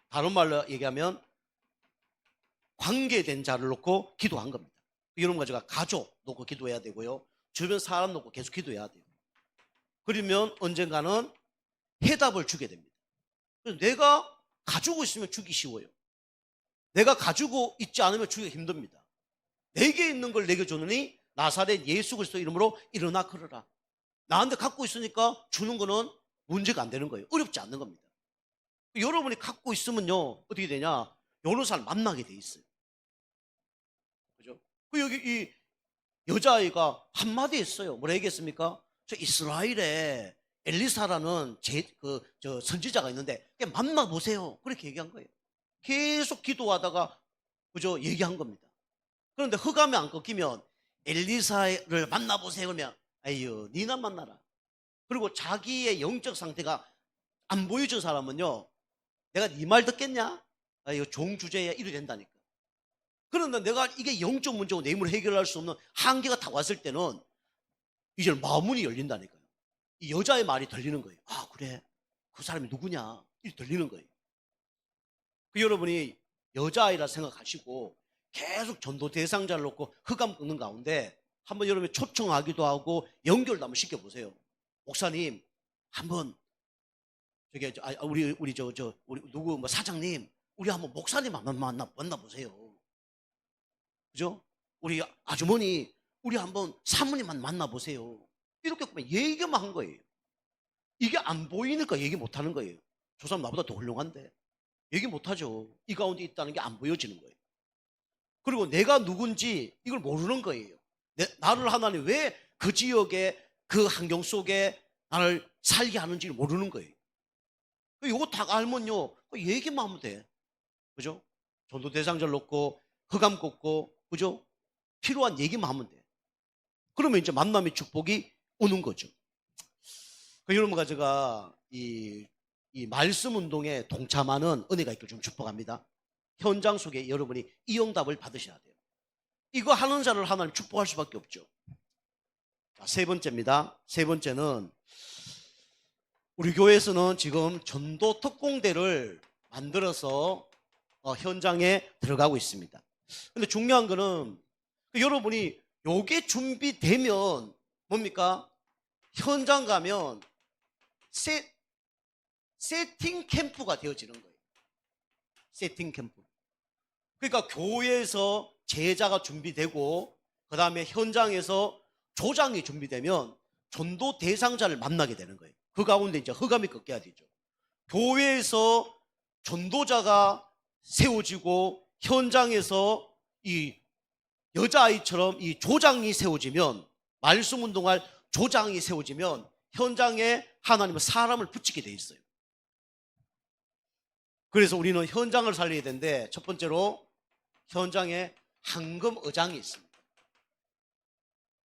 다른 말로 얘기하면 관계된 자를 놓고 기도한 겁니다. 여러분과 제가 가족 놓고 기도해야 되고요. 주변 사람 놓고 계속 기도해야 돼요. 그러면 언젠가는 해답을 주게 됩니다. 그래서 내가 가지고 있으면 주기 쉬워요. 내가 가지고 있지 않으면 주기가 힘듭니다. 내게 있는 걸 내게 주느니 나사렛 예수 그리스도 이름으로 일어나 걸어라. 나한테 갖고 있으니까 주는 거는 문제가 안 되는 거예요. 어렵지 않는 겁니다. 여러분이 갖고 있으면요 어떻게 되냐? 여러 사람 만나게 돼 있어요. 그죠? 여기 이 여자아이가 한마디 했어요. 뭐라 얘기했습니까? 저 이스라엘에 엘리사라는 선지자가 있는데 만나보세요. 그렇게 얘기한 거예요. 계속 기도하다가 그죠? 얘기한 겁니다. 그런데 흑암이 안 꺾이면 엘리사를 만나보세요. 그러면 아유 니나 만나라. 그리고 자기의 영적 상태가 안 보여준 사람은요 내가 네 말 듣겠냐? 이거 종주제야 이래 된다니까. 그런데 내가 이게 영적 문제고 내 힘으로 해결할 수 없는 한계가 다 왔을 때는 이제 마음문이 열린다니까요. 이 여자의 말이 들리는 거예요. 아 그래 그 사람이 누구냐 이렇게 들리는 거예요. 여러분이 여자아이라 생각하시고 계속 전도 대상자를 놓고 흑암 꺾는 가운데 한번 여러분이 초청하기도 하고 연결도 한번 시켜보세요. 목사님 한번 우리 누구 뭐 사장님 우리 한번 목사님 한번 만나보세요. 그죠? 우리 아주머니 우리 한번 사모님 만나보세요. 이렇게 얘기만 한 거예요. 이게 안 보이니까 얘기 못 하는 거예요. 저 사람 나보다 더 훌륭한데. 얘기 못 하죠. 이 가운데 있다는 게 안 보여지는 거예요. 그리고 내가 누군지 이걸 모르는 거예요. 나를 하나님 왜 그 지역에 그 환경 속에 나를 살게 하는지를 모르는 거예요. 이거 다 알면요, 얘기만 하면 돼. 그죠? 전도 대상자를 놓고 흑암 꽂고, 그죠? 필요한 얘기만 하면 돼. 그러면 이제 만남의 축복이 오는 거죠. 여러분과 제가 이 말씀 운동에 동참하는 은혜가 있길 좀 축복합니다. 현장 속에 여러분이 이 응답을 받으셔야 돼요. 이거 하는 자를 하나님 축복할 수밖에 없죠. 자, 세 번째입니다. 세 번째는 우리 교회에서는 지금 전도 특공대를 만들어서 현장에 들어가고 있습니다. 근데 중요한 거는 여러분이 요게 준비되면 뭡니까? 현장 가면 세팅 캠프가 되어지는 거예요. 세팅 캠프. 그러니까 교회에서 제자가 준비되고 그 다음에 현장에서 조장이 준비되면 전도 대상자를 만나게 되는 거예요. 그 가운데 이제 흑암이 꺾여야 되죠. 교회에서 전도자가 세워지고 현장에서 이 여자아이처럼 이 조장이 세워지면, 말씀 운동할 조장이 세워지면 현장에 하나님은 사람을 붙이게 돼 있어요. 그래서 우리는 현장을 살려야 되는데 첫 번째로 현장에 황금의장이 있습니다.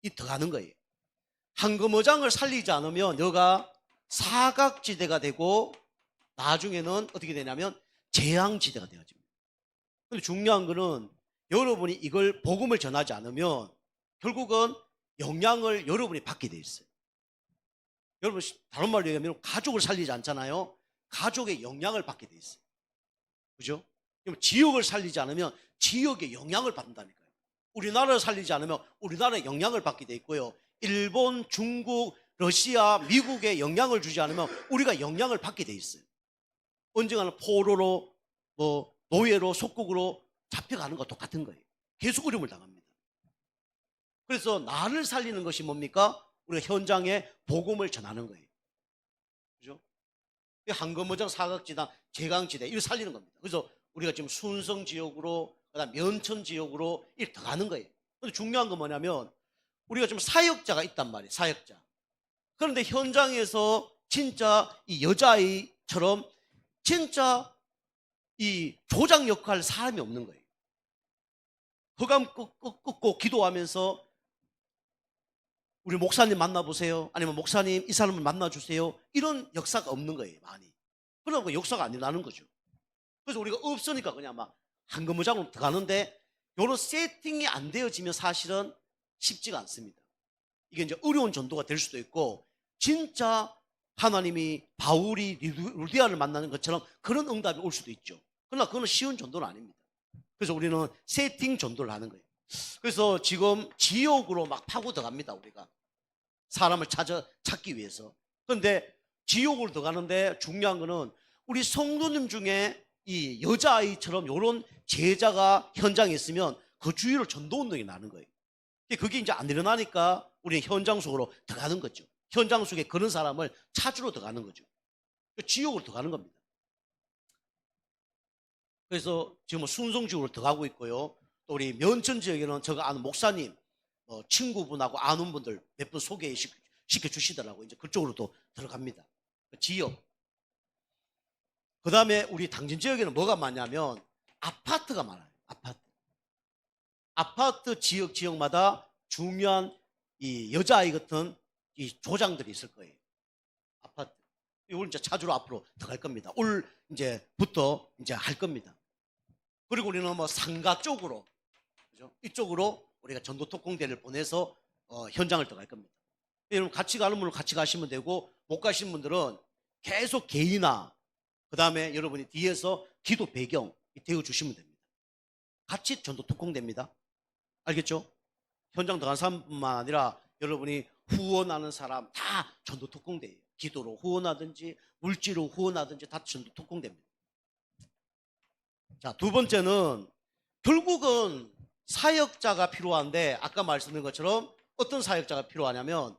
이 들어가는 거예요. 황금의장을 살리지 않으면 여가 사각지대가 되고 나중에는 어떻게 되냐면 재앙지대가 되어집니다. 근데 중요한 거는 여러분이 이걸 복음을 전하지 않으면 결국은 영향을 여러분이 받게 돼 있어요. 여러분 다른 말로 얘기하면 가족을 살리지 않잖아요. 가족의 영향을 받게 돼 있어요. 그죠? 지역을 살리지 않으면 지역의 영향을 받는다니까요. 우리나라를 살리지 않으면 우리나라의 영향을 받게 돼 있고요. 일본, 중국, 러시아, 미국에 영향을 주지 않으면 우리가 영향을 받게 돼 있어요. 언젠가는 포로로 노예로 속국으로 잡혀가는 거 똑같은 거예요. 계속 어려움을 당합니다. 그래서 나를 살리는 것이 뭡니까? 우리가 현장에 복음을 전하는 거예요. 그죠? 황금의장, 사각지대, 재강지대 이걸 살리는 겁니다. 그래서 우리가 지금 순성 지역으로 그다음 면천 지역으로 이렇게 더 가는 거예요. 근데 중요한 건 뭐냐면 우리가 지금 사역자가 있단 말이에요. 사역자. 그런데 현장에서 진짜 이 여자아이처럼 진짜 이 조장 역할 사람이 없는 거예요. 흑암 끄고 기도하면서 우리 목사님 만나보세요. 아니면 목사님 이 사람을 만나주세요. 이런 역사가 없는 거예요. 많이. 그러면 역사가 안 일어나는 거죠. 그래서 우리가 없으니까 그냥 막 황금의장으로 들어가는데 이런 세팅이 안 되어지면 사실은 쉽지가 않습니다. 이게 이제 어려운 전도가 될 수도 있고 진짜 하나님이 바울이 루디아를 만나는 것처럼 그런 응답이 올 수도 있죠. 그러나 그건 쉬운 전도는 아닙니다. 그래서 우리는 세팅 전도를 하는 거예요. 그래서 지금 지옥으로 막 파고 들어갑니다. 우리가 사람을 찾기 위해서. 그런데 지옥으로 들어가는데 중요한 거는 우리 성도님 중에 이 여자아이처럼 이런 제자가 현장에 있으면 그 주위로 전도운동이 나는 거예요. 그게 이제 안 일어나니까 우리는 현장 속으로 들어가는 거죠. 현장 속에 그런 사람을 찾으러 들어가는 거죠. 지옥으로 들어가는 겁니다. 그래서 지금 순성 지역으로 들어가고 있고요. 또 우리 면천 지역에는 제가 아는 목사님, 친구분하고 아는 분들 몇 분 소개시켜 주시더라고요. 이제 그쪽으로 또 들어갑니다. 지역. 그 다음에 우리 당진 지역에는 뭐가 많냐면 아파트가 많아요. 아파트 지역마다 중요한 이 여자아이 같은 이 조장들이 있을 거예요. 아파트. 이걸 이제 찾으러 앞으로 들어갈 겁니다. 올 이제부터 이제 할 겁니다. 그리고 우리는 뭐 상가 쪽으로, 그죠? 이쪽으로 우리가 전도 특공대를 보내서 현장을 들어갈 겁니다. 여러분 같이 가는 분은 같이 가시면 되고 못 가시는 분들은 계속 개인화, 그 다음에 여러분이 뒤에서 기도 배경 되어주시면 됩니다. 같이 전도 특공대입니다. 알겠죠? 현장 들어간 사람뿐만 아니라 여러분이 후원하는 사람 다 전도 특공대예요. 기도로 후원하든지 물질로 후원하든지 다 전도 특공대입니다. 자, 두 번째는 결국은 사역자가 필요한데 아까 말씀드린 것처럼 어떤 사역자가 필요하냐면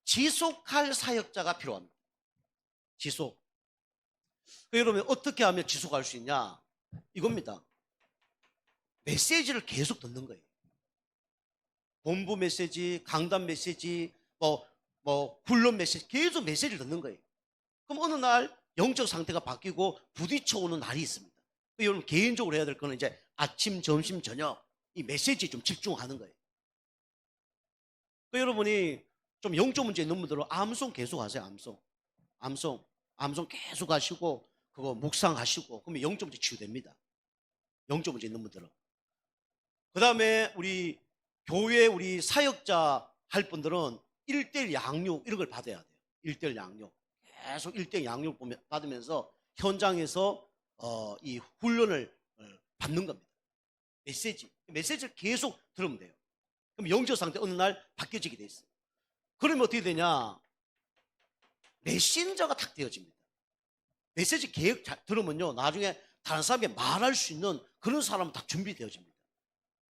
지속할 사역자가 필요합니다. 지속. 여러분 어떻게 하면 지속할 수 있냐? 이겁니다. 메시지를 계속 듣는 거예요. 본부 메시지, 강단 메시지, 훈련 메시지, 계속 메시지를 듣는 거예요. 그럼 어느 날 영적 상태가 바뀌고 부딪혀 오는 날이 있습니다. 여러분 개인적으로 해야 될 거는 이제 아침, 점심, 저녁 이 메시지에 좀 집중하는 거예요. 여러분이 좀 영적 문제 있는 분들은 암송 계속 하세요. 암송 계속 하시고 그거 묵상하시고 그러면 영적 문제 치유됩니다. 영적 문제 있는 분들은. 그 다음에 우리 교회 우리 사역자 할 분들은 1:1 양육 이런 걸 받아야 돼요. 1:1 양육. 계속 1:1 양육 받으면서 현장에서 이 훈련을 받는 겁니다. 메시지를 계속 들으면 돼요. 그럼 영적 상태 어느 날 바뀌어지게 돼 있어요. 그러면 어떻게 되냐? 메신저가 탁 되어집니다. 메시지 계획 잘 들으면요, 나중에 다른 사람에게 말할 수 있는 그런 사람은 다 준비되어집니다.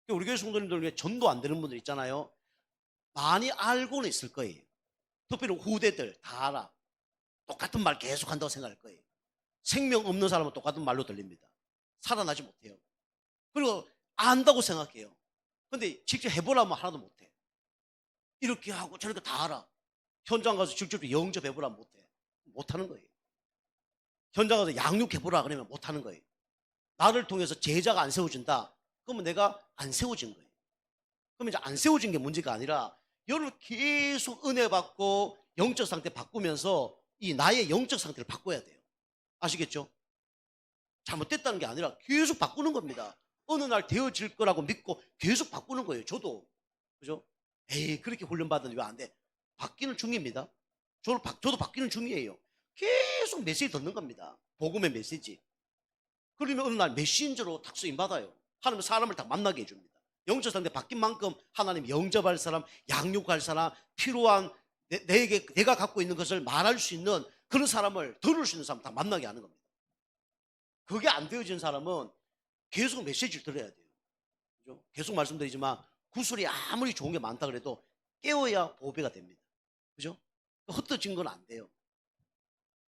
우리 교회 성도님들 중에 전도 안 되는 분들 있잖아요. 많이 알고는 있을 거예요. 특별히 후대들 다 알아. 똑같은 말 계속 한다고 생각할 거예요. 생명 없는 사람은 똑같은 말로 들립니다. 살아나지 못해요. 그리고 안다고 생각해요. 근데 직접 해보라면 하나도 못해. 이렇게 하고 저렇게 다 알아. 현장 가서 직접 영접해보라면 못해. 못하는 거예요. 현장 가서 양육해보라 그러면 못하는 거예요. 나를 통해서 제자가 안 세워진다. 그러면 내가 안 세워진 거예요. 그러면 이제 안 세워진 게 문제가 아니라 여러분 계속 은혜 받고 영적 상태 바꾸면서 이 나의 영적 상태를 바꿔야 돼요. 아시겠죠? 잘못됐다는 게 아니라 계속 바꾸는 겁니다. 어느 날 되어질 거라고 믿고 계속 바꾸는 거예요. 저도. 그죠? 에이, 그렇게 훈련받았는데 왜 안 돼? 바뀌는 중입니다. 저도 바뀌는 중이에요. 계속 메시지 듣는 겁니다. 복음의 메시지. 그러면 어느 날 메신저로 탁 쓰임 받아요. 하나님 사람을 다 만나게 해줍니다. 영적 상태 바뀐 만큼 하나님 영접할 사람, 양육할 사람, 필요한 내가 갖고 있는 것을 말할 수 있는 그런 사람을 들을 수 있는 사람 다 만나게 하는 겁니다. 그게 안 되어진 사람은 계속 메시지를 들어야 돼요. 그죠? 계속 말씀드리지만 구슬이 아무리 좋은 게 많다 그래도 깨워야 보배가 됩니다. 그죠? 흩어진 건 안 돼요.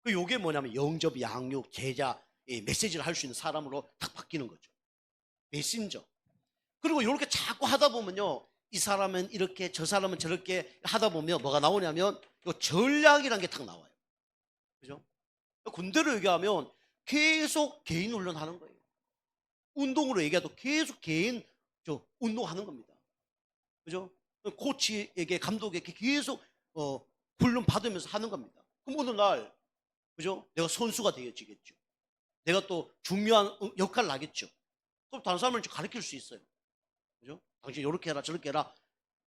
요게 뭐냐면 영접, 양육, 제자, 메시지를 할 수 있는 사람으로 딱 바뀌는 거죠. 메신저. 그리고 이렇게 자꾸 하다 보면요, 이 사람은 이렇게 저 사람은 저렇게 하다 보면 뭐가 나오냐면 전략이라는 게 딱 나와요. 그죠? 군대로 얘기하면 계속 개인 훈련하는 거예요. 운동으로 얘기해도 계속 개인 운동하는 겁니다. 그죠? 코치에게 감독에게 계속 훈련 받으면서 하는 겁니다. 그럼 어느 날 그죠? 내가 선수가 되어지겠죠. 내가 또 중요한 역할을 하겠죠. 그럼 다른 사람을 가르칠 수 있어요. 그죠? 당신 이렇게 해라 저렇게 해라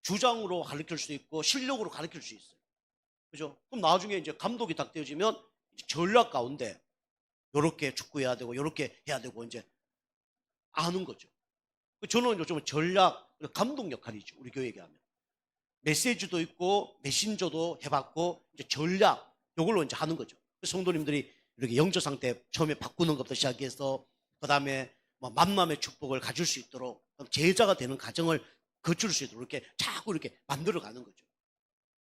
주장으로 가르칠 수 있고 실력으로 가르칠 수 있어요. 그죠? 그럼 나중에 이제 감독이 딱 되어지면 전략 가운데 이렇게 축구해야 되고 이렇게 해야 되고 이제 아는 거죠. 저는 요즘 전략 감독 역할이죠. 우리 교회에 하면 메시지도 있고 메신저도 해봤고 이제 전략 이걸로 이제 하는 거죠. 성도님들이 이렇게 영적 상태 처음에 바꾸는 것부터 시작해서 그 다음에 만남의 축복을 가질 수 있도록 제자가 되는 과정을 거칠 수 있도록 이렇게 자꾸 이렇게 만들어가는 거죠.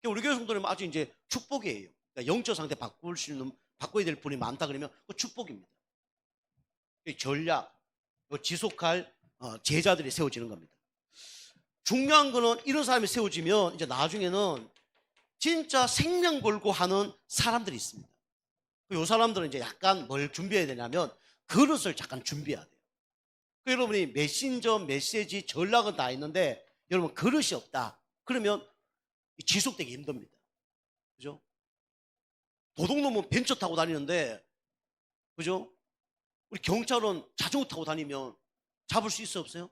우리 교회 성도님은 아주 이제 축복이에요. 그러니까 영적 상태 바꿔야 될 분이 많다 그러면 그 축복입니다. 전략, 지속할 제자들이 세워지는 겁니다. 중요한 거는 이런 사람이 세워지면 이제 나중에는 진짜 생명 걸고 하는 사람들이 있습니다. 이 사람들은 이제 약간 뭘 준비해야 되냐면 그릇을 잠깐 준비해야 돼요. 여러분이 메신저, 메시지, 전략은 다 있는데 여러분 그릇이 없다. 그러면 지속되기 힘듭니다. 그죠? 도둑놈은 벤처 타고 다니는데 그죠? 우리 경찰은 자전거 타고 다니면 잡을 수 있어 없어요?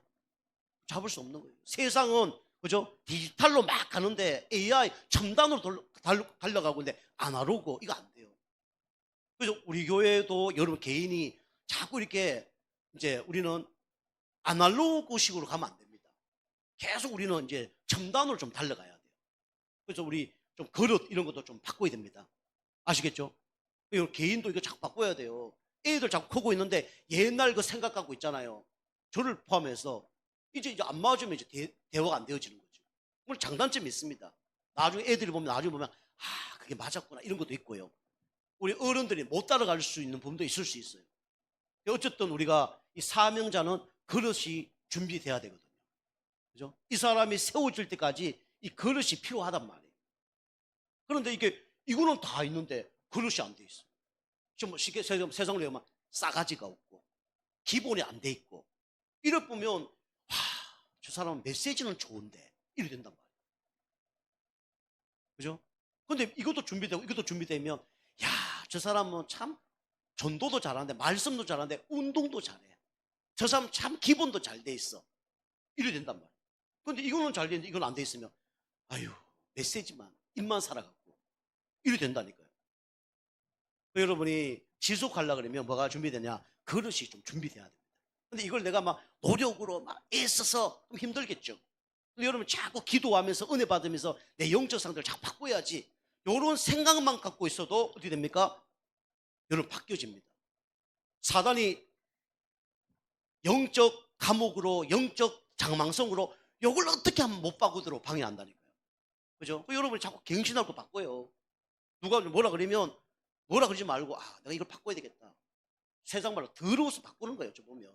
잡을 수 없는 거예요. 세상은 그죠? 디지털로 막 가는데 AI 첨단으로 달려가고 있는데 아날로그 이거 안 돼요. 그래서 우리 교회도 여러분 개인이 자꾸 이렇게 이제 우리는 아날로그식으로 가면 안 됩니다. 계속 우리는 이제 첨단으로 좀 달려가야 돼요. 그래서 우리 좀 그릇 이런 것도 좀 바꿔야 됩니다. 아시겠죠? 개인도 이거 자꾸 바꿔야 돼요. 애들 자꾸 크고 있는데 옛날 그 생각 갖고 있잖아요. 저를 포함해서 이제 안 맞으면 이제 대화가 안 되어지는 거죠. 물론 장단점이 있습니다. 나중에 보면 그게 맞았구나 이런 것도 있고요. 우리 어른들이 못 따라갈 수 있는 부분도 있을 수 있어요. 어쨌든 우리가 이 사명자는 그릇이 준비돼야 되거든요. 그죠? 이 사람이 세워질 때까지 이 그릇이 필요하단 말이에요. 그런데 이거는 다 있는데 그릇이 안 돼 있어. 좀 쉽게 세상으로 얘기하면 싸가지가 없고 기본이 안 돼 있고 이래 보면 와, 저 사람은 메시지는 좋은데 이래 된단 말이에요. 그죠? 근데 이것도 준비되고 이것도 준비되면 야, 저 사람은 참 전도도 잘하는데 말씀도 잘하는데 운동도 잘해. 저 사람 참 기본도 잘 돼 있어. 이래 된단 말이에요. 근데 이거는 잘 되는데 이건 안 돼 있으면 아유, 메시지만 입만 살아갖고 이래 된다니까요. 여러분이 지속하려고 그러면 뭐가 준비되냐? 그릇이 좀 준비돼야 됩니다. 근데 이걸 내가 막 노력으로 막 애써서 좀 힘들겠죠. 근데 여러분 자꾸 기도하면서 은혜 받으면서 내 영적 상태를 자꾸 바꿔야지. 이런 생각만 갖고 있어도 어떻게 됩니까? 여러분 바뀌어집니다. 사단이 영적 감옥으로 영적 장망성으로 이걸 어떻게 하면 못 바꾸도록 방해한다니까요. 그죠? 여러분이 자꾸 갱신하고 바꿔요. 누가 뭐라 그러면 뭐라 그러지 말고 내가 이걸 바꿔야 되겠다. 세상 말로 더러워서 바꾸는 거예요. 좀 보면.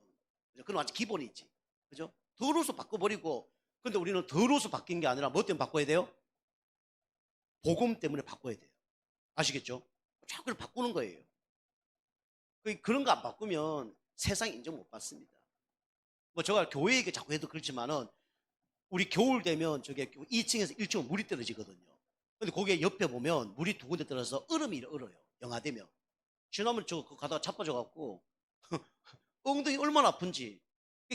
그죠? 그건 완전 기본이지. 그죠? 더러워서 바꿔버리고 근데 우리는 더러워서 바뀐 게 아니라 뭐 때문에 바꿔야 돼요? 복음 때문에 바꿔야 돼요. 아시겠죠? 자꾸 바꾸는 거예요. 그런 거 안 바꾸면 세상 인정 못 받습니다. 뭐 제가 교회 얘기 자꾸 해도 그렇지만은 우리 겨울 되면 저게 2층에서 1층으로 물이 떨어지거든요. 근데 거기에 옆에 보면 물이 두 군데 떨어져서 얼음이 얼어요. 영하되면. 지난번 저 가다가 자빠져 갖고 엉덩이 얼마나 아픈지.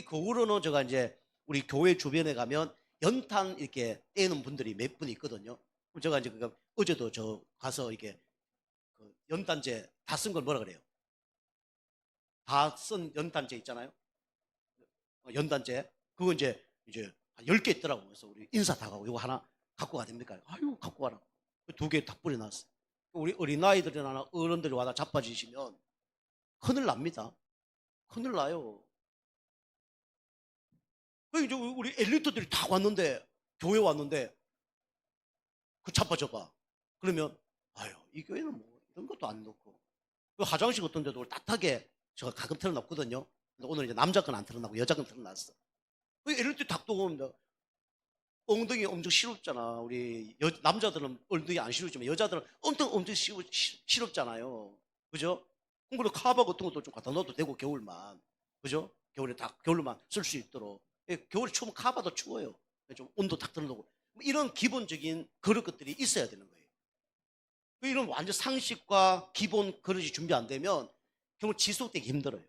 그거로는 제가 이제 우리 교회 주변에 가면 연탄 이렇게 떼는 분들이 몇 분 있거든요. 그럼 제가 이제 어제도 저 가서 이렇게 그 연탄재 다 쓴 걸 뭐라 그래요? 다 쓴 연탄재 있잖아요. 연탄재. 그거 이제 한 10개 있더라고요. 그래서 우리 인사 다 가고 이거 하나 갖고 가야 됩니까? 아유, 갖고 가라. 2개 다 뿌려놨어. 우리 어린아이들이나 어른들이 와다 자빠지시면 큰일 납니다. 큰일 나요. 이제 우리 엘리트들이 다 왔는데, 교회 왔는데, 그 자빠져가. 그러면, 아유, 이 교회는 뭐, 이런 것도 안 넣고. 그 화장실 같은 데도 따뜻하게 제가 가끔 틀어놨거든요. 근데 오늘 이제 남자 건 안 틀어놨고 여자 건 틀어놨어. 그 엘리트 닭도 옵니다. 엉덩이 엄청 시렵잖아. 우리 남자들은 엉덩이 안 시렵지만 여자들은 엄청 시렵잖아요. 그죠? 그리고 카바 같은 것도 좀 갖다 넣어도 되고 겨울만. 그죠? 겨울만 쓸 수 있도록. 겨울에 추우면 카바도 추워요. 좀 온도 탁 들어놓고. 이런 기본적인 그릇 것들이 있어야 되는 거예요. 이런 완전 상식과 기본 그릇이 준비 안 되면 결국 지속되기 힘들어요.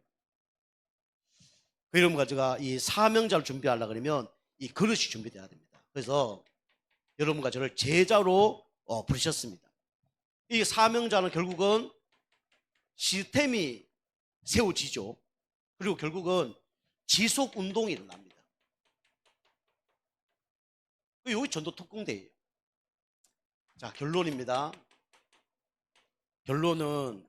그러면 제가 이 사명자를 준비하려고 그러면 이 그릇이 준비돼야 됩니다. 그래서 여러분과 저를 제자로 부르셨습니다. 이 사명자는 결국은 시스템이 세워지죠. 그리고 결국은 지속 운동이 일어납니다. 여기 전도 특공대예요. 자, 결론입니다. 결론은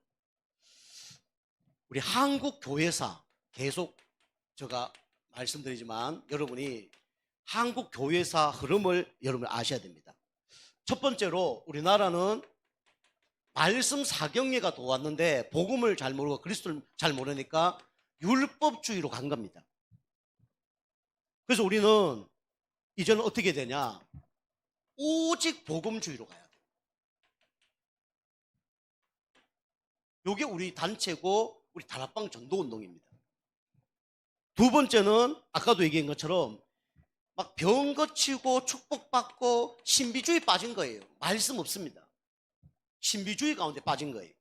우리 한국 교회사 계속 제가 말씀드리지만 여러분이 한국 교회사 흐름을 여러분 아셔야 됩니다. 첫 번째로 우리나라는 말씀 사경례가 더 왔는데 복음을 잘 모르고 그리스도를 잘 모르니까 율법주의로 간 겁니다. 그래서 우리는 이제는 어떻게 되냐? 오직 복음주의로 가야 돼요. 이게 우리 단체고 우리 다락방 전도운동입니다. 두 번째는 아까도 얘기한 것처럼 막 병 거치고 축복받고 신비주의 빠진 거예요. 말씀 없습니다. 신비주의 가운데 빠진 거예요.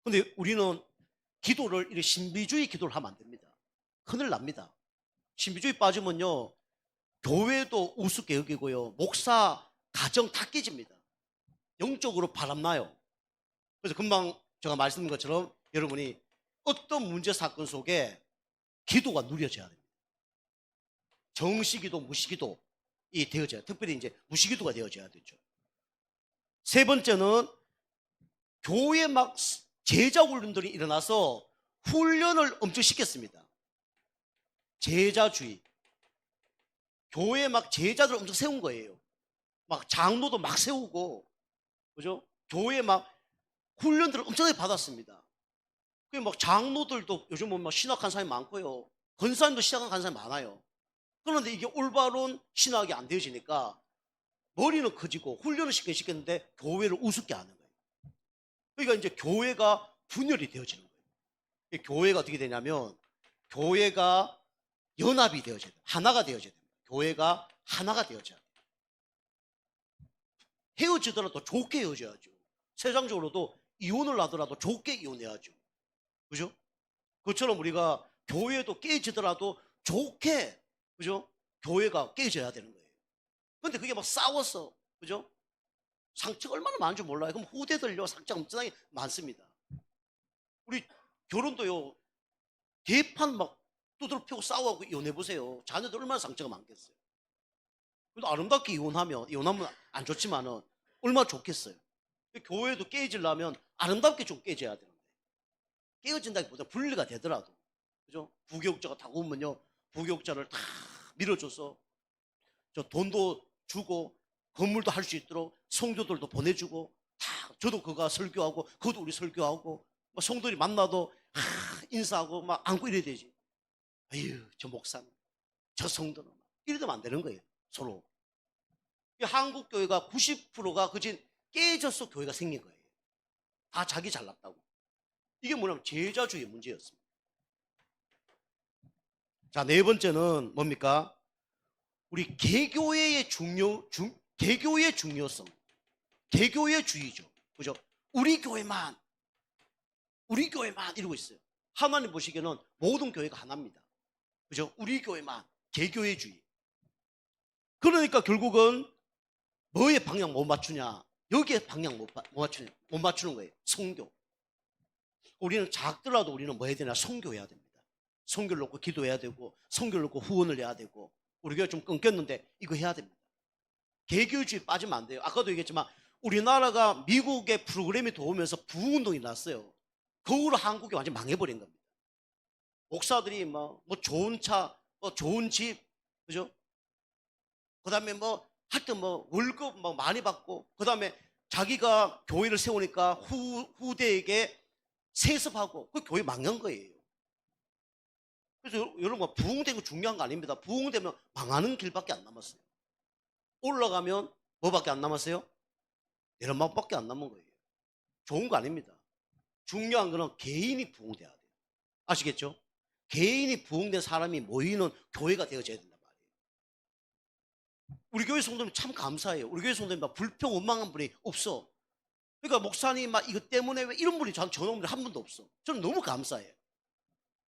근데 우리는 기도를 이렇게 신비주의 기도를 하면 안 됩니다. 큰일 납니다. 신비주의 빠지면요 교회도 우습게 여기고요 목사 가정 다 깨집니다. 영적으로 바람나요. 그래서 금방 제가 말씀드린 것처럼 여러분이 어떤 문제 사건 속에 기도가 누려져야 됩니다. 정시기도 무시기도 이 되어져야, 특별히 이제 무시기도가 되어져야 되죠. 세 번째는 교회 막 제자 훈련들이 일어나서 훈련을 엄청 시켰습니다. 제자주의. 교회에 막 제자들 엄청 세운 거예요. 막 장로도 막 세우고, 그죠? 교회에 막 훈련들을 엄청나게 받았습니다. 그 막 장로들도 요즘은 막 신학한 사람이 많고요. 권사님도 신학한 사람이 많아요. 그런데 이게 올바른 신학이 안 되어지니까 머리는 커지고 훈련을 시켰는데 교회를 우습게 하는 거예요. 그러니까 이제 교회가 분열이 되어지는 거예요. 교회가 어떻게 되냐면 교회가 연합이 되어져야 돼요. 하나가 되어져야 됩니다. 교회가 하나가 되어져야 돼요. 헤어지더라도 좋게 헤어져야죠. 세상적으로도 이혼을 하더라도 좋게 이혼해야죠. 그죠? 그처럼 우리가 교회도 깨지더라도 좋게, 그죠? 교회가 깨져야 되는 거예요. 근데 그게 막 싸웠어. 그죠? 상처가 얼마나 많은 줄 몰라요. 그럼 후대들요, 상처가 엄청나게 많습니다. 우리 결혼도요, 대판 막 두드러 펴고 싸우고 이혼해보세요. 자녀들 얼마나 상처가 많겠어요. 그래도 아름답게 이혼하면 안 좋지만은 얼마나 좋겠어요. 교회도 깨지려면 아름답게 좀 깨져야 되는데. 깨어진다기보다 분리가 되더라도. 그죠? 부교육자가 다고 오면요, 부교육자를 다 밀어줘서 저 돈도 주고 건물도 할 수 있도록 성도들도 보내주고 다 저도 그가 설교하고 그도 우리 설교하고 뭐 성도들이 만나도 인사하고 막 안고 이래야 되지. 아유 저 목사님 저 성도는 이러면 안 되는 거예요. 서로. 한국 교회가 90%가 그진 깨져서 교회가 생긴 거예요. 다 자기 잘났다고. 이게 뭐냐면 제자주의 문제였습니다. 자, 네 번째는 뭡니까? 우리 개교회의 개교의 중요성, 개교의 주의죠. 그죠? 우리 교회만 이러고 있어요. 하나님 보시기에는 모든 교회가 하나입니다. 그죠? 우리 교회만 개교의 주의. 그러니까 결국은 뭐에 방향 못 맞추냐? 여기에 방향 못 맞추는 거예요. 성교. 우리는 작더라도 우리는 뭐 해야 되나? 성교해야 됩니다. 성교를 놓고 기도해야 되고, 성교를 놓고 후원을 해야 되고, 우리 교회 좀 끊겼는데 이거 해야 됩니다. 개교주의 빠지면 안 돼요. 아까도 얘기했지만 우리나라가 미국의 프로그램이 들어오면서 부흥운동이 났어요. 그 후로 한국이 완전 망해버린 겁니다. 목사들이 뭐 좋은 차, 뭐 좋은 집, 그죠? 그 다음에 뭐 하여튼 뭐 월급 뭐 많이 받고, 그 다음에 자기가 교회를 세우니까 후대에게 세습하고, 그 교회 망한 거예요. 그래서 여러분 부흥되고 중요한 거 아닙니다. 부흥되면 망하는 길밖에 안 남았어요. 올라가면 뭐밖에 안 남았어요? 내려막밖에 안 남은 거예요. 좋은 거 아닙니다. 중요한 거는 개인이 부흥돼야 돼요. 아시겠죠? 개인이 부흥된 사람이 모이는 교회가 되어져야 된단 말이에요. 우리 교회 성도님 참 감사해요. 우리 교회 성도님 막 불평 원망한 분이 없어. 그러니까 목사님 막 이것 때문에 왜 이런 분이 전화 온 분이 한 분도 없어. 저는 너무 감사해요.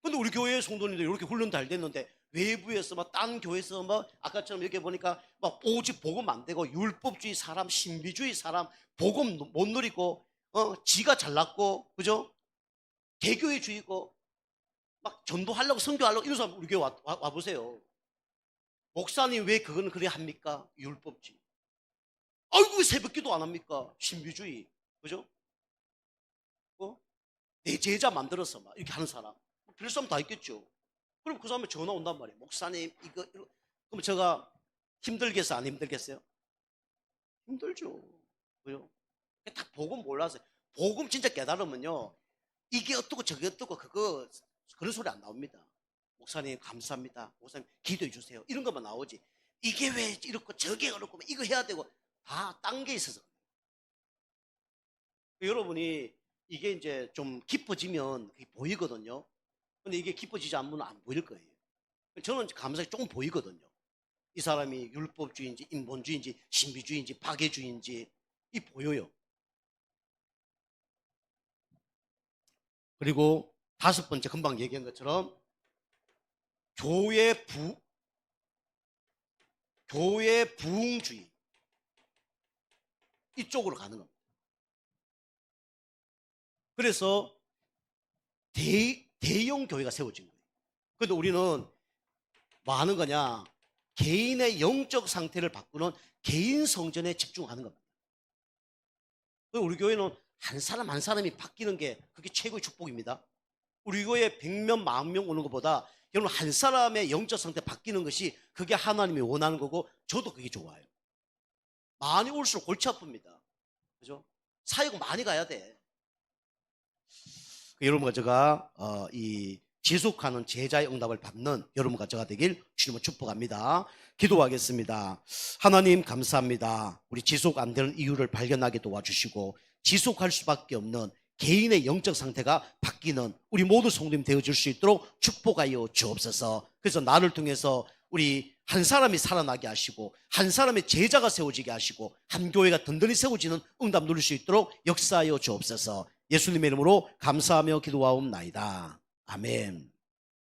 근데 우리 교회 성도님들 이렇게 훈련 잘 됐는데 외부에서 막 딴 교회에서 뭐 아까처럼 이렇게 보니까 막 오직 복음 안 되고 율법주의 사람, 신비주의 사람, 복음 못 누리고 지가 잘났고, 그죠? 개교회주의고 막 전도하려고 선교하려고 이런 사람 우리 교회 와 보세요. 목사님 왜 그거는 그래 합니까? 율법주의. 아이고 왜 새벽기도 안 합니까? 신비주의. 그죠? 내 제자 만들어서 막 이렇게 하는 사람. 그럴 사람 다 있겠죠. 그럼 그 사람이 전화 온단 말이에요. 목사님 이거. 그럼 제가 힘들겠어요? 안 힘들겠어요? 힘들죠. 그죠? 다 복음 몰라서. 복음 진짜 깨달으면요, 이게 어떻고 저게 어떻고 그런 소리 안 나옵니다. 목사님 감사합니다. 목사님 기도해 주세요. 이런 것만 나오지. 이게 왜 이렇고 저게 그렇고 이거 해야 되고 다 딴 게 있어서. 여러분이 이게 이제 좀 깊어지면 그게 보이거든요. 근데 이게 깊어지지 않으면 안 보일 거예요. 저는 감사히 조금 보이거든요. 이 사람이 율법주의인지 인본주의인지 신비주의인지 박애주의인지 이 보여요. 그리고 다섯 번째 금방 얘기한 것처럼 교회 부흥주의 이쪽으로 가는 겁니다. 그래서 대형 교회가 세워진 거예요. 그런데 우리는 뭐 하는 거냐? 개인의 영적 상태를 바꾸는 개인 성전에 집중하는 겁니다. 우리 교회는 한 사람 한 사람이 바뀌는 게 그게 최고의 축복입니다. 우리 교회에 100명, 10,000명 오는 것보다 여러분 한 사람의 영적 상태 바뀌는 것이 그게 하나님이 원하는 거고 저도 그게 좋아요. 많이 올수록 골치 아픕니다. 그죠? 사역 많이 가야 돼. 여러분과 제가 이 지속하는 제자의 응답을 받는 여러분과 제가 되길 주님을 축복합니다. 기도하겠습니다. 하나님 감사합니다. 우리 지속 안 되는 이유를 발견하게 도와주시고 지속할 수밖에 없는 개인의 영적 상태가 바뀌는 우리 모두 성도님 되어줄 수 있도록 축복하여 주옵소서. 그래서 나를 통해서 우리 한 사람이 살아나게 하시고 한 사람의 제자가 세워지게 하시고 한 교회가 든든히 세워지는 응답 누릴 수 있도록 역사하여 주옵소서. 예수님의 이름으로 감사하며 기도하옵나이다. 아멘.